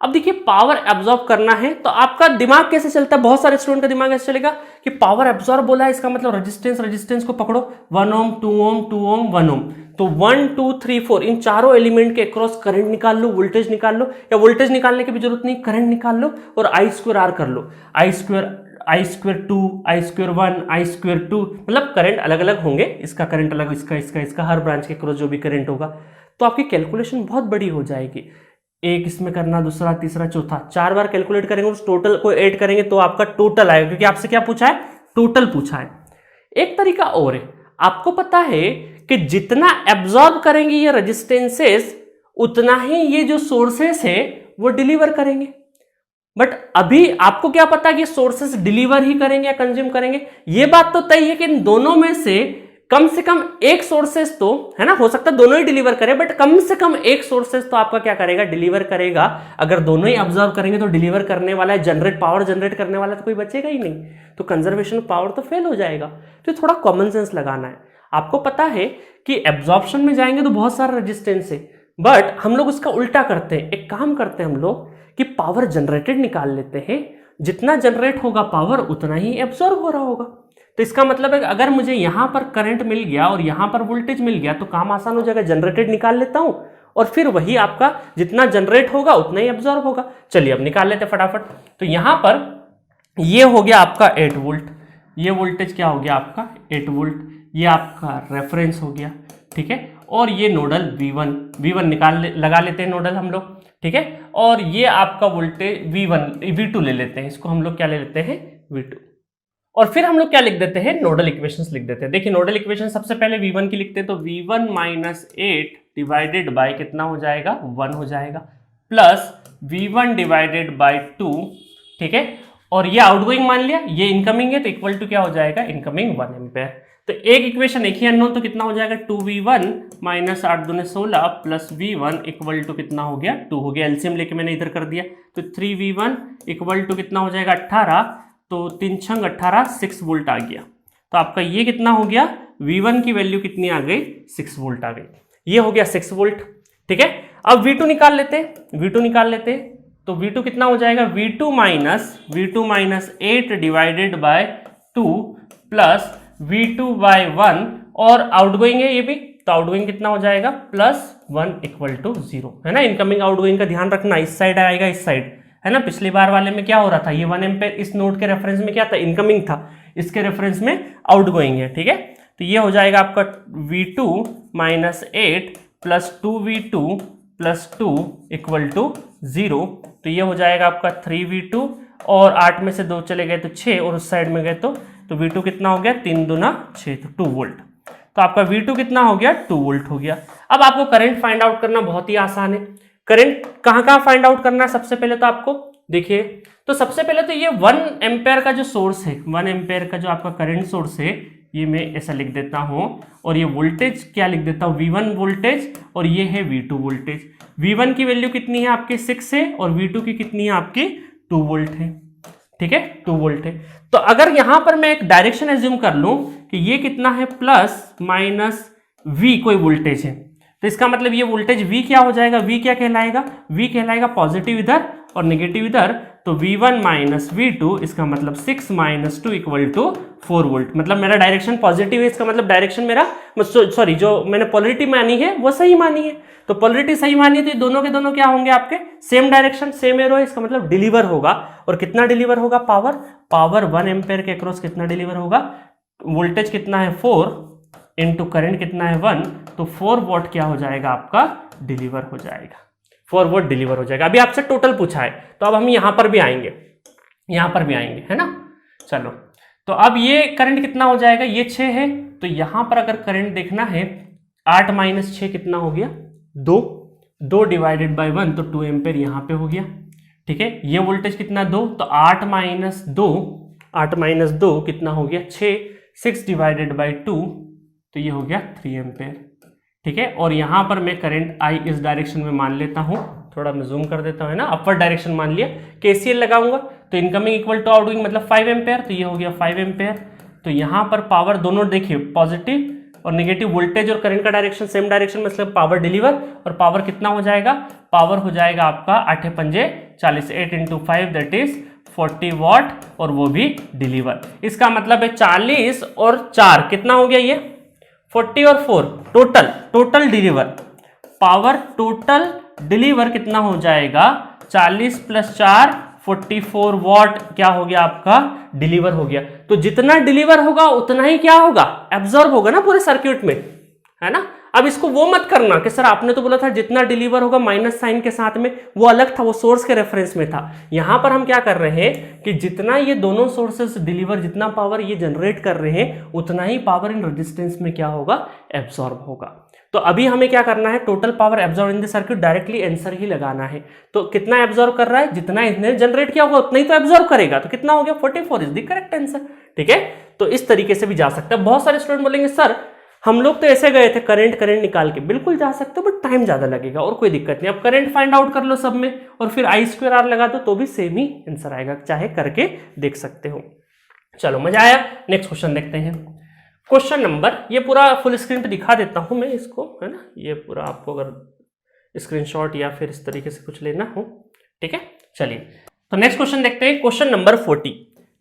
अब देखिए पावर एब्जॉर्ब करना है तो आपका दिमाग कैसे चलता है, बहुत सारे स्टूडेंट का दिमाग ऐसे चलेगा कि पावर एब्जॉर्ब बोला है इसका मतलब रेजिस्टेंस को पकड़ो, 1 ओम 2 ओम 2 ओम 1 ओम, तो 1 2 3 4 इन चारों एलिमेंट के अक्रॉस करंट निकाल लो, वोल्टेज निकाल लो, या वोल्टेज निकालने की भी जरूरत नहीं, करंट निकाल लो और आई स्क्वायर आर कर लो, आई स्क्वायर 2 आई स्क्वायर 1 आई स्क्वायर 2, मतलब करंट अलग अलग होंगे, इसका करंट अलग, इसका हर ब्रांच के अक्रॉस जो भी करंट होगा, तो आपकी कैलकुलेशन बहुत बड़ी हो जाएगी। एक इसमें करना, दूसरा, तीसरा, चौथा, 4 बार कैलकुलेट करेंगे, उस टोटल को ऐड करेंगे तो आपका टोटल आएगा, क्योंकि आपसे क्या पूछा है, टोटल पूछा है। एक तरीका और है, आपको पता है कि जितना एब्जॉर्ब करेंगे ये रेजिस्टेंसेस उतना ही ये जो सोर्सेस है वो डिलीवर करेंगे। बट अभी आपको क्या पता कि सोर्सेस डिलीवर ही करेंगे या कंज्यूम करेंगे, ये बात तो तय है कि इन दोनों में से कम एक सोर्सेस तो, है ना, हो सकता है दोनों ही डिलीवर करे, बट कम से कम एक सोर्सेस तो आपका क्या करेगा, डिलीवर करेगा। अगर दोनों ही ऑब्जर्व करेंगे तो डिलीवर करने वाला है, पावर जनरेट करने वाला तो कोई बचेगा ही नहीं, तो कंजर्वेशन पावर तो फेल हो जाएगा। तो थोड़ा कॉमन सेंस लगाना है। आपको पता है कि एब्जॉर्प्शन में जाएंगे तो बहुत सारा रेजिस्टेंस है, बट हम लोग उसका उल्टा करते हैं, एक काम करते हैं हम लोग कि पावर जनरेटेड निकाल लेते हैं, जितना जनरेट होगा पावर उतना ही एब्जॉर्ब हो रहा होगा। तो इसका मतलब है कि अगर मुझे यहां पर करंट मिल गया और यहां पर वोल्टेज मिल गया तो काम आसान हो जाएगा, जनरेटेड निकाल लेता हूं और फिर वही आपका जितना जनरेट होगा उतना ही एब्जॉर्ब होगा। चलिए अब निकाल लेते फटाफट। तो यहां पर ये हो गया आपका 8 वोल्ट, ये वोल्टेज क्या हो गया आपका 8 वोल्ट, ये आपका रेफरेंस हो गया, ठीक है। और ये नोडल V1 लगा लेते हैं नोडल हम लोग, ठीक है। और ये आपका वोल्टेज V2 ले लेते हैं, इसको हम लोग क्या ले लेते हैं V2, और फिर हम लोग क्या लिख देते हैं, नोडल इक्वेशंस लिख देते हैं। देखिए नोडल इक्वेशन सबसे पहले V1 की लिखते हैं, तो V1 माइनस 8 डिवाइडेड बाय कितना हो जाएगा 1 हो जाएगा, प्लस V1 डिवाइडेड बाय 2, ठीक है। और ये आउटगोइंग मान लिया, ये इनकमिंग है तो इक्वल टू क्या हो जाएगा, इनकमिंग 1 एम्पेयर। तो एक इक्वेशन एक ही अननोन, तो कितना हो जाएगा 2V1 माइनस 8 दूने 16 प्लस V1 इक्वल टू कितना हो गया 2 हो गया। एलसीएम लेके मैंने इधर कर दिया, तो 3V1 इक्वल टू कितना हो जाएगा 18, तो 3 छंग 18 6 वोल्ट आ गया। तो आपका ये कितना हो गया, V1 की वैल्यू कितनी आ गई 6 वोल्ट आ गई, ये हो गया 6 वोल्ट, ठीक है। अब V2 निकाल लेते हैं, V2 निकाल लेते हैं, तो V2 कितना हो जाएगा, V2 minus 8 divided by 2 plus V2 by 1 और आउटगोइंग है ये भी, तो आउटगोइंग कितना हो जाएगा +1 इक्वल टू 0, है ना। इनकमिंग आउटगोइंग का ध्यान रखना, इस साइड आएगा इस साइड, है ना। पिछली बार वाले में क्या हो रहा था, ये 1 एम्पेयर इस नोड के रेफरेंस में क्या था, इनकमिंग था, इसके रेफरेंस में आउटगोइंग है, ठीक है। तो ये हो जाएगा आपका V2 minus 8 plus 2V2 plus 2 equal to 0। तो ये हो जाएगा आपका 3V2 और 8 में से 2 चले गए तो 6 और उस साइड में गए तो V2 कितना हो गया, 3 दूना 6 तो 2 वोल्ट। तो आपका V2 कितना हो गया, 2 वोल्ट हो गया। अब आपको करंट फाइंड आउट करना बहुत ही आसान है। करंट कहाँ फाइंड आउट करना है, सबसे पहले तो आपको देखिए, तो सबसे पहले तो ये 1 एम्पेयर का जो सोर्स है, 1 एम्पेयर का जो आपका करंट सोर्स है, ये मैं ऐसा लिख देता हूं और ये वोल्टेज क्या लिख देता हूं, V1 वोल्टेज और ये है V2 वोल्टेज। V1 की वैल्यू कितनी है आपकी 6 है और V2 की कितनी है आपकी 2 वोल्ट है, ठीक है, 2 वोल्ट है। तो अगर यहां पर मैं एक डायरेक्शन एज्यूम कर लूं कि ये कितना है प्लस माइनस V कोई वोल्टेज है, तो इसका मतलब ये वोल्टेज V क्या हो जाएगा, V क्या कहलाएगा, V कहलाएगा पॉजिटिव इधर और नेगेटिव इधर। तो V1 माइनस V2, इसका मतलब 6 माइनस 2 इक्वल टू 4 वोल्ट। मतलब मेरा डायरेक्शन पॉजिटिव है, इसका मतलब डायरेक्शन मेरा सॉरी जो मैंने पोलरिटी मानी है वो सही मानी है। तो पोलरिटी सही मानी है तो ये दोनों के दोनों क्या होंगे आपके सेम डायरेक्शन, सेम एरो है, इसका मतलब डिलीवर होगा। और कितना डिलीवर होगा, पावर 1 एम्पेयर के अक्रॉस कितना डिलीवर होगा, वोल्टेज कितना है 4 इंटू करंट कितना है 1, तो 4 वॉट क्या हो जाएगा आपका डिलीवर हो जाएगा, 4 वोल्ट डिलीवर हो जाएगा। अभी आपसे टोटल पूछा है तो अब हम यहां पर भी आएंगे, है ना। चलो तो अब ये करंट कितना हो जाएगा, ये 6 है, तो यहां पर अगर करंट देखना है 8 माइनस 6 कितना हो गया 2 डिवाइडेड बाई 1 तो 2 एम्पेयर यहां पे हो गया, ठीक है। ये वोल्टेज कितना 2, तो 8 माइनस 2 कितना हो गया 6 डिवाइडेड बाई 2 तो ये हो गया 3 एम्पेयर, ठीक है। और यहां पर मैं करंट आई इस डायरेक्शन में मान लेता हूं, थोड़ा मैं जूम कर देता हूं, है ना, अपवर्ड डायरेक्शन मान लिया। केसीएल लगाऊंगा तो इनकमिंग इक्वल टू आउटगोइंग मतलब 5 एम्पेयर, तो ये हो गया 5 एम्पेयर। तो यहां पर पावर दोनों देखिए पॉजिटिव और नेगेटिव, वोल्टेज और करंट का डायरेक्शन सेम डायरेक्शन में, मतलब पावर डिलीवर। और पावर कितना हो जाएगा, पावर हो जाएगा आपका 8 पंजे 40, 8 इंटू 5 दैट इज 40 वॉट और वो भी डिलीवर। इसका मतलब है 40 और 4 कितना हो गया, ये 40 और 4 total deliver, power total deliver कितना हो जाएगा 40 प्लस 4 44 वॉट क्या हो गया आपका डिलीवर हो गया। तो जितना डिलीवर होगा उतना ही क्या होगा, एब्जॉर्ब होगा ना पूरे सर्किट में, है ना। अब इसको वो मत करना कि सर आपने तो बोला था जितना डिलीवर होगा माइनस साइन के साथ में, वो अलग था, वो सोर्स के रेफरेंस में था। यहां पर हम क्या कर रहे हैं कि जितना ये दोनों सोर्सेस डिलीवर, जितना पावर ये जनरेट कर रहे हैं उतना ही पावर इन रेजिस्टेंस में क्या होगा, एब्जॉर्ब होगा। तो अभी हमें क्या करना है, total power absorb in the circuit, directly answer ही लगाना है। तो कितना एब्जॉर्ब कर रहा है, जितना इसने जनरेट किया होगा उतना ही तो एब्जॉर्ब करेगा, तो कितना हो गया 44 इज द करेक्ट आंसर, ठीक है। तो इस तरीके से भी जा सकता है। बहुत सारे स्टूडेंट बोलेंगे सर हम लोग तो ऐसे गए थे करंट निकाल के, बिल्कुल जा सकते हो बट टाइम ज्यादा लगेगा और कोई दिक्कत नहीं। अब करंट फाइंड आउट कर लो सब में और फिर I2R लगा दो तो भी सेम ही आंसर आएगा, चाहे करके देख सकते हो। चलो मजा आया, नेक्स्ट क्वेश्चन देखते हैं। क्वेश्चन नंबर, ये पूरा फुल स्क्रीन पे दिखा देता हूं मैं इसको, है ना, ये पूरा आपको अगर स्क्रीनशॉट या फिर इस तरीके से कुछ लेना हो, ठीक है। चलिए तो नेक्स्ट क्वेश्चन देखते हैं, क्वेश्चन नंबर 40,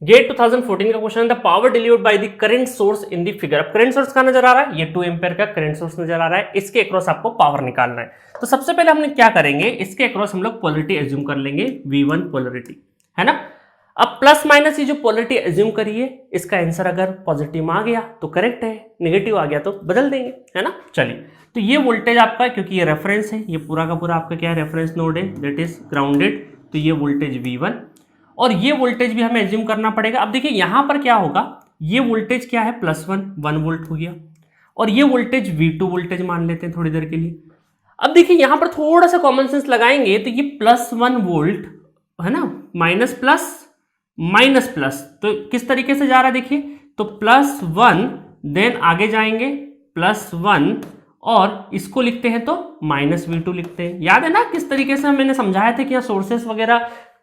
गेट 2014 का क्वेश्चन है, power delivered by the current source in the figure. अब करंट सोर्स का नजर आ रहा है, ये 2 एम्पेयर का करंट सोर्स नजर आ रहा है, इसके अक्रॉस आपको पावर निकालना है। तो सबसे पहले हमने क्या करेंगे, इसके अक्रॉस हम लोग पोलरिटी एज्यूम कर लेंगे, V1 पोलरिटी, है ना। अब प्लस माइनस ये जो पोलरिटी एज्यूम करिए, इसका आंसर अगर पॉजिटिव आ गया तो करेक्ट है, नेगेटिव आ गया तो बदल देंगे, है ना। चलिए तो ये वोल्टेज आपका, क्योंकि ये रेफरेंस है, ये पूरा का पूरा आपका क्या है, रेफरेंस नोड है, दैट इज ग्राउंडेड, तो ये वोल्टेज V1 और ये वोल्टेज भी हमें एज्यूम करना पड़ेगा। अब देखिए यहां पर क्या होगा, ये वोल्टेज क्या है +1 वोल्ट हो गया और ये वोल्टेज V2 वोल्टेज मान लेते हैं थोड़ी देर के लिए। अब देखिए यहां पर थोड़ा सा कॉमन सेंस लगाएंगे तो ये +1 वोल्ट है ना, माइनस प्लस तो किस तरीके से जा रहा है देखिए, तो +1 देन आगे जाएंगे +1 और इसको लिखते हैं तो -V2 लिखते हैं। याद है ना किस तरीके से मैंने समझाया था कि यहाँ सोर्सेस वगैरह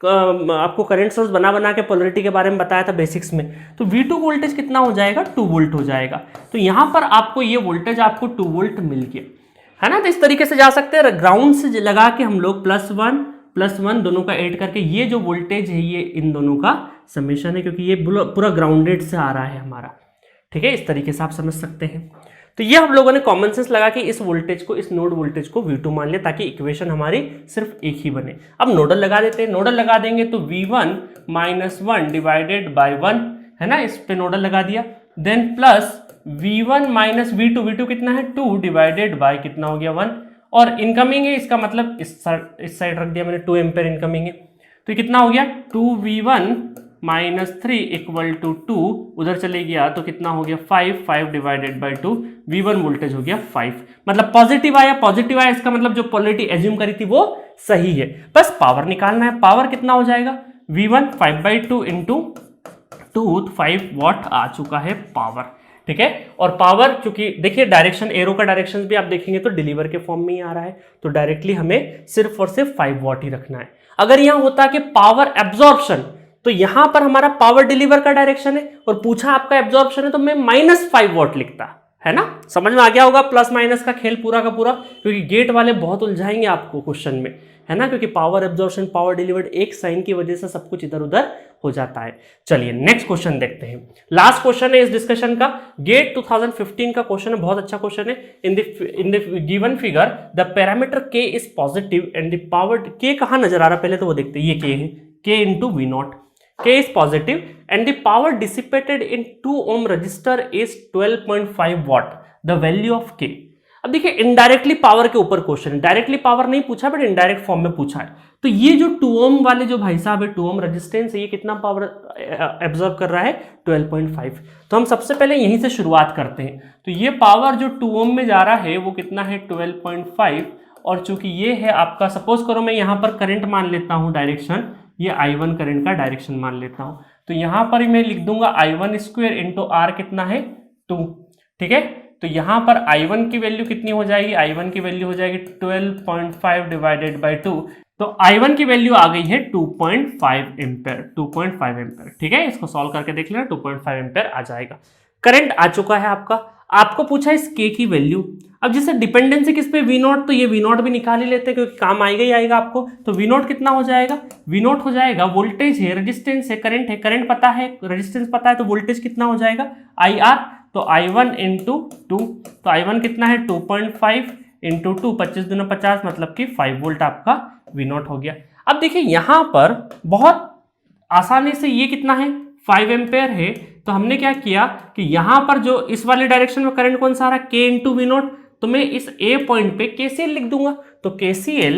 आपको करंट सोर्स बना के पोलरिटी के बारे में बताया था बेसिक्स में। तो V2 वोल्टेज कितना हो जाएगा, 2 वोल्ट हो जाएगा। तो यहां पर आपको ये वोल्टेज आपको 2 वोल्ट मिल गया, है ना। तो इस तरीके से जा सकते हैं, ग्राउंड से लगा के हम लोग +1 +1 दोनों का ऐड करके ये जो वोल्टेज है ये इन दोनों का समेशन है, क्योंकि ये पूरा ग्राउंडेड से आ रहा है हमारा। ठीक है, इस तरीके से आप समझ सकते हैं। तो ये हम लोगों ने कॉमन सेंस लगा कि इस वोल्टेज को, इस नोड वोल्टेज को V2 मान लिया ताकि इक्वेशन हमारी सिर्फ एक ही बने। अब नोडल लगा देते हैं। नोडल लगा देंगे तो V1 - 1 डिवाइडेड बाय 1 है ना, इस पे नोडल लगा दिया। Then plus V1 - V2, V2 कितना है 2 डिवाइडेड बाय कितना हो गया 1, और इनकमिंग है इसका मतलब इस साइड रख दिया मैंने, 2 एम्पेयर इनकमिंग है। तो कितना हो गया 2V1 - 3 = 2, उधर चले गया तो कितना हो गया 5 डिवाइडेड बाय 2, V1 वोल्टेज हो गया 5, मतलब पॉजिटिव आया। पॉजिटिव आया इसका मतलब जो पोलैरिटी एज्यूम करी थी वो सही है। बस पावर निकालना है। पावर कितना हो जाएगा V1 5/2 × 2, 5 वाट आ चुका है पावर। ठीक है, और पावर चूंकि देखिए डायरेक्शन, एरो का डायरेक्शन भी आप देखेंगे तो डिलीवर के फॉर्म में ही आ रहा है, तो डायरेक्टली हमें सिर्फ और सिर्फ 5 वाट ही रखना है। अगर यहां होता कि पावर एब्जॉर्प्शन, तो यहां पर हमारा पावर डिलीवर का डायरेक्शन है और पूछा आपका एब्जॉर्प्शन है, तो मैं -5 वाट लिखता, है ना। समझ में आ गया होगा प्लस माइनस का खेल पूरा का पूरा, क्योंकि गेट वाले बहुत उलझाएंगे आपको क्वेश्चन में, है ना, क्योंकि पावर एब्जॉर्प्शन, पावर डिलीवर्ड, एक साइन की वजह से सब कुछ इधर उधर हो जाता है। चलिए नेक्स्ट क्वेश्चन देखते हैं। लास्ट क्वेश्चन है इस डिस्कशन का, गेट 2015 का क्वेश्चन है, बहुत अच्छा क्वेश्चन है। In the given figure the parameter K is positive and the power, K कहां नजर आ रहा है पहले तो वो देखते हैं, ये के है, के × V0, K is positive and the power dissipated in 2 ohm resistor is 12.5 watt, the value of K। अब देखिए इनडायरेक्टली पावर के ऊपर क्वेश्चन है, डायरेक्टली पावर नहीं पूछा बट इनडायरेक्ट फॉर्म में पूछा है। तो ये जो 2 ओम वाले जो भाई साहब है 2 ओम रेजिस्टेंस है, ये कितना पावर एब्जॉर्ब कर रहा है 12.5। तो हम सबसे पहले यहीं से शुरुआत करते हैं। तो ये पावर जो 2 ओम में जा रहा है वो कितना है 12.5, और चूंकि ये है आपका, सपोज करो मैं यहाँ पर करंट मान लेता हूँ डायरेक्शन, ये I1 करंट का डायरेक्शन मान लेता हूं, तो यहां पर मैं लिख दूंगा I1² × R कितना है 2। ठीक है, तो यहां पर I1 की वैल्यू कितनी हो जाएगी, I1 की वैल्यू हो जाएगी 12.5 डिवाइडेड बाय 2, तो I1 की वैल्यू आ गई है 2.5 एम्पेयर, 2.5 एम्पेयर। ठीक है, इसको सॉल्व करके देख लेना, 2.5 एम्पेयर आ जाएगा। करंट आ चुका है आपका। आपको पूछा इस K की वैल्यू। अब जैसे डिपेंडेंसी किस पे V0, तो ये V0 भी निकाल ही लेते हैं क्योंकि काम आएगा ही आएगा आपको। तो V0 कितना हो जाएगा, V0 हो जाएगा, वोल्टेज है, रेजिस्टेंस है, करंट है, करंट पता है, रेजिस्टेंस पता है, तो वोल्टेज कितना हो जाएगा IR, तो I1 × 2, तो I1 कितना है 2.5 × 2, 25 दूना 50, मतलब कि 5 वोल्ट आपका V0 हो गया। अब देखिए यहां पर बहुत आसानी से ये कितना है 5 एम्पेयर है, तो हमने क्या किया कि यहां पर जो इस वाले डायरेक्शन में करंट कौन सा आ रहा है K × V0, तो मैं इस A पॉइंट पे KCL लिख दूंगा। तो KCL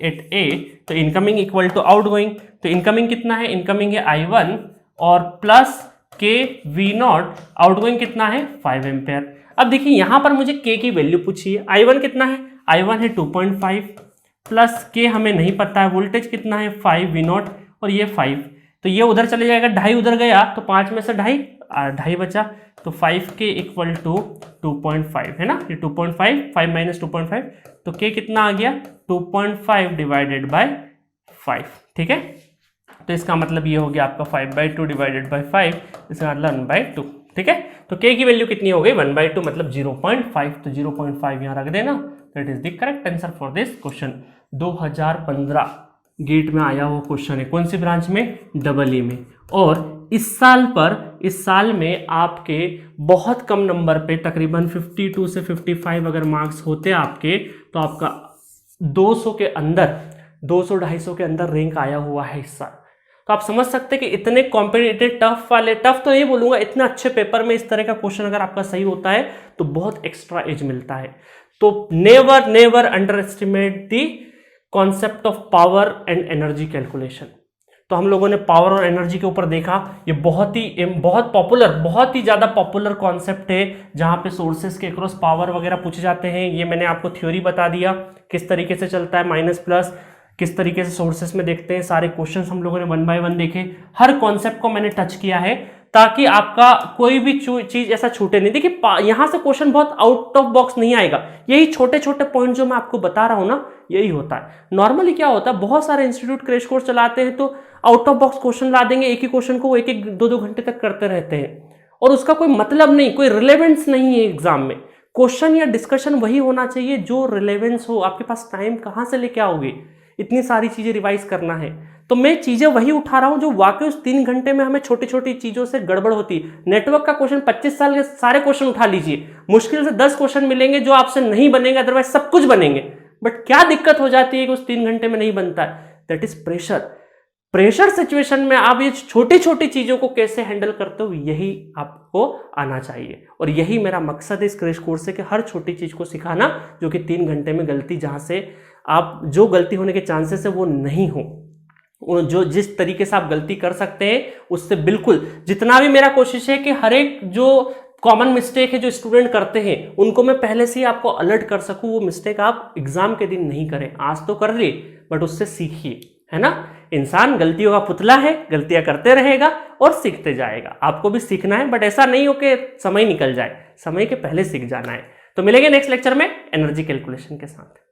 एट A, तो इनकमिंग इक्वल टू आउटगोइंग, तो इनकमिंग कितना है, इनकमिंग है I1 और प्लस K V0, आउटगोइंग कितना है 5 एम्पेयर। अब देखिए यहां पर मुझे K की वैल्यू पूछी है, I1 कितना है, I1 है 2.5 प्लस K हमें नहीं पता है, वोल्टेज कितना है 5 V0 और ये 5, तो ये उधर चले जाएगा, 2.5 उधर गया तो 5 में से 2.5 बचा, तो 5K = 2.5 है ना, ये 2.5, 5 - 2.5, तो K कितना आ गया 2.5 डिवाइडेड बाय 5। ठीक है, तो इसका मतलब ये हो गया आपका 5/2 डिवाइडेड बाय 5, इसका मतलब 1/2। ठीक है, तो K की वैल्यू कितनी हो गई 1/2, मतलब 0.5, तो 0.5 यहाँ रख देना। That is the correct answer for this question. 2015 GATE में आया वो क्वेश्चन है, कौन सी ब्रांच में, EE में, और इस साल में आपके बहुत कम नंबर पे, तकरीबन 52 से 55 अगर मार्क्स होते आपके, तो आपका 200 के अंदर, 200-250 के अंदर रैंक आया हुआ है इस साल। तो आप समझ सकते हैं कि इतने कॉम्पिटिटिव टफ वाले, टफ तो नहीं बोलूंगा, इतने अच्छे पेपर में इस तरह का क्वेश्चन अगर आपका सही होता है तो बहुत एक्स्ट्रा एज मिलता है। तो never under estimate the concept of power and energy calculation. तो हम लोगों ने पावर और एनर्जी के ऊपर देखा, ये बहुत पॉपुलर, बहुत ही ज़्यादा पॉपुलर कॉन्सेप्ट है, जहाँ पे सोर्सेस के अक्रॉस पावर वगैरह पूछे जाते हैं। ये मैंने आपको थ्योरी बता दिया किस तरीके से चलता है, माइनस प्लस किस तरीके से सोर्सेस में देखते हैं, सारे क्वेश्चंस हम लोगों ने 1 बाय 1 देखे, हर कॉन्सेप्ट को मैंने टच किया है ताकि आपका कोई भी चीज ऐसा छूटे नहीं। देखिए यहां से क्वेश्चन बहुत आउट ऑफ बॉक्स नहीं आएगा, यही छोटे छोटे पॉइंट जो मैं आपको बता रहा हूं ना, यही होता है। नॉर्मली क्या होता है, बहुत सारे इंस्टीट्यूट क्रैश कोर्स चलाते हैं तो आउट ऑफ बॉक्स क्वेश्चन ला देंगे, एक ही क्वेश्चन को 1-2 घंटे तक करते रहते हैं और उसका कोई मतलब नहीं, कोई रिलेवेंस नहीं है एग्जाम में। क्वेश्चन या डिस्कशन वही होना चाहिए जो रिलेवेंस हो। आपके पास टाइम कहां से लेके आओगे, इतनी सारी चीजें रिवाइज करना है, तो मैं चीजें वही उठा रहा हूं जो वाकई उस 3 घंटे में हमें छोटी छोटी चीजों से गड़बड़ होती है। नेटवर्क का क्वेश्चन 25 साल के सारे क्वेश्चन उठा लीजिए, मुश्किल से 10 क्वेश्चन मिलेंगे जो आपसे नहीं बनेंगे, अदरवाइज सब कुछ बनेंगे। बट क्या दिक्कत हो जाती है कि उस 3 घंटे में नहीं बनता है? That is pressure. Pressure situation में आप ये छोटी छोटी चीजों को कैसे हैंडल करते हो, यही आपको आना चाहिए। और यही मेरा मकसद है इस क्रैश कोर्स से, कि हर छोटी चीज को सिखाना जो कि 3 घंटे में गलती, जहां से आप जो गलती होने के चांसेस है वो नहीं हो, जो जिस तरीके से आप गलती कर सकते हैं उससे बिल्कुल, जितना भी मेरा कोशिश है कि हर एक जो कॉमन मिस्टेक है जो स्टूडेंट करते हैं उनको मैं पहले से ही आपको अलर्ट कर सकूं, वो मिस्टेक आप एग्जाम के दिन नहीं करें। आज तो कर लिए बट उससे सीखिए, है ना। इंसान गलतियों का पुतला है, गलतियां करते रहेगा और सीखते जाएगा। आपको भी सीखना है, बट ऐसा नहीं हो कि समय निकल जाए, समय के पहले सीख जाना है। तो मिलेंगे नेक्स्ट लेक्चर में एनर्जी कैलकुलेशन के साथ।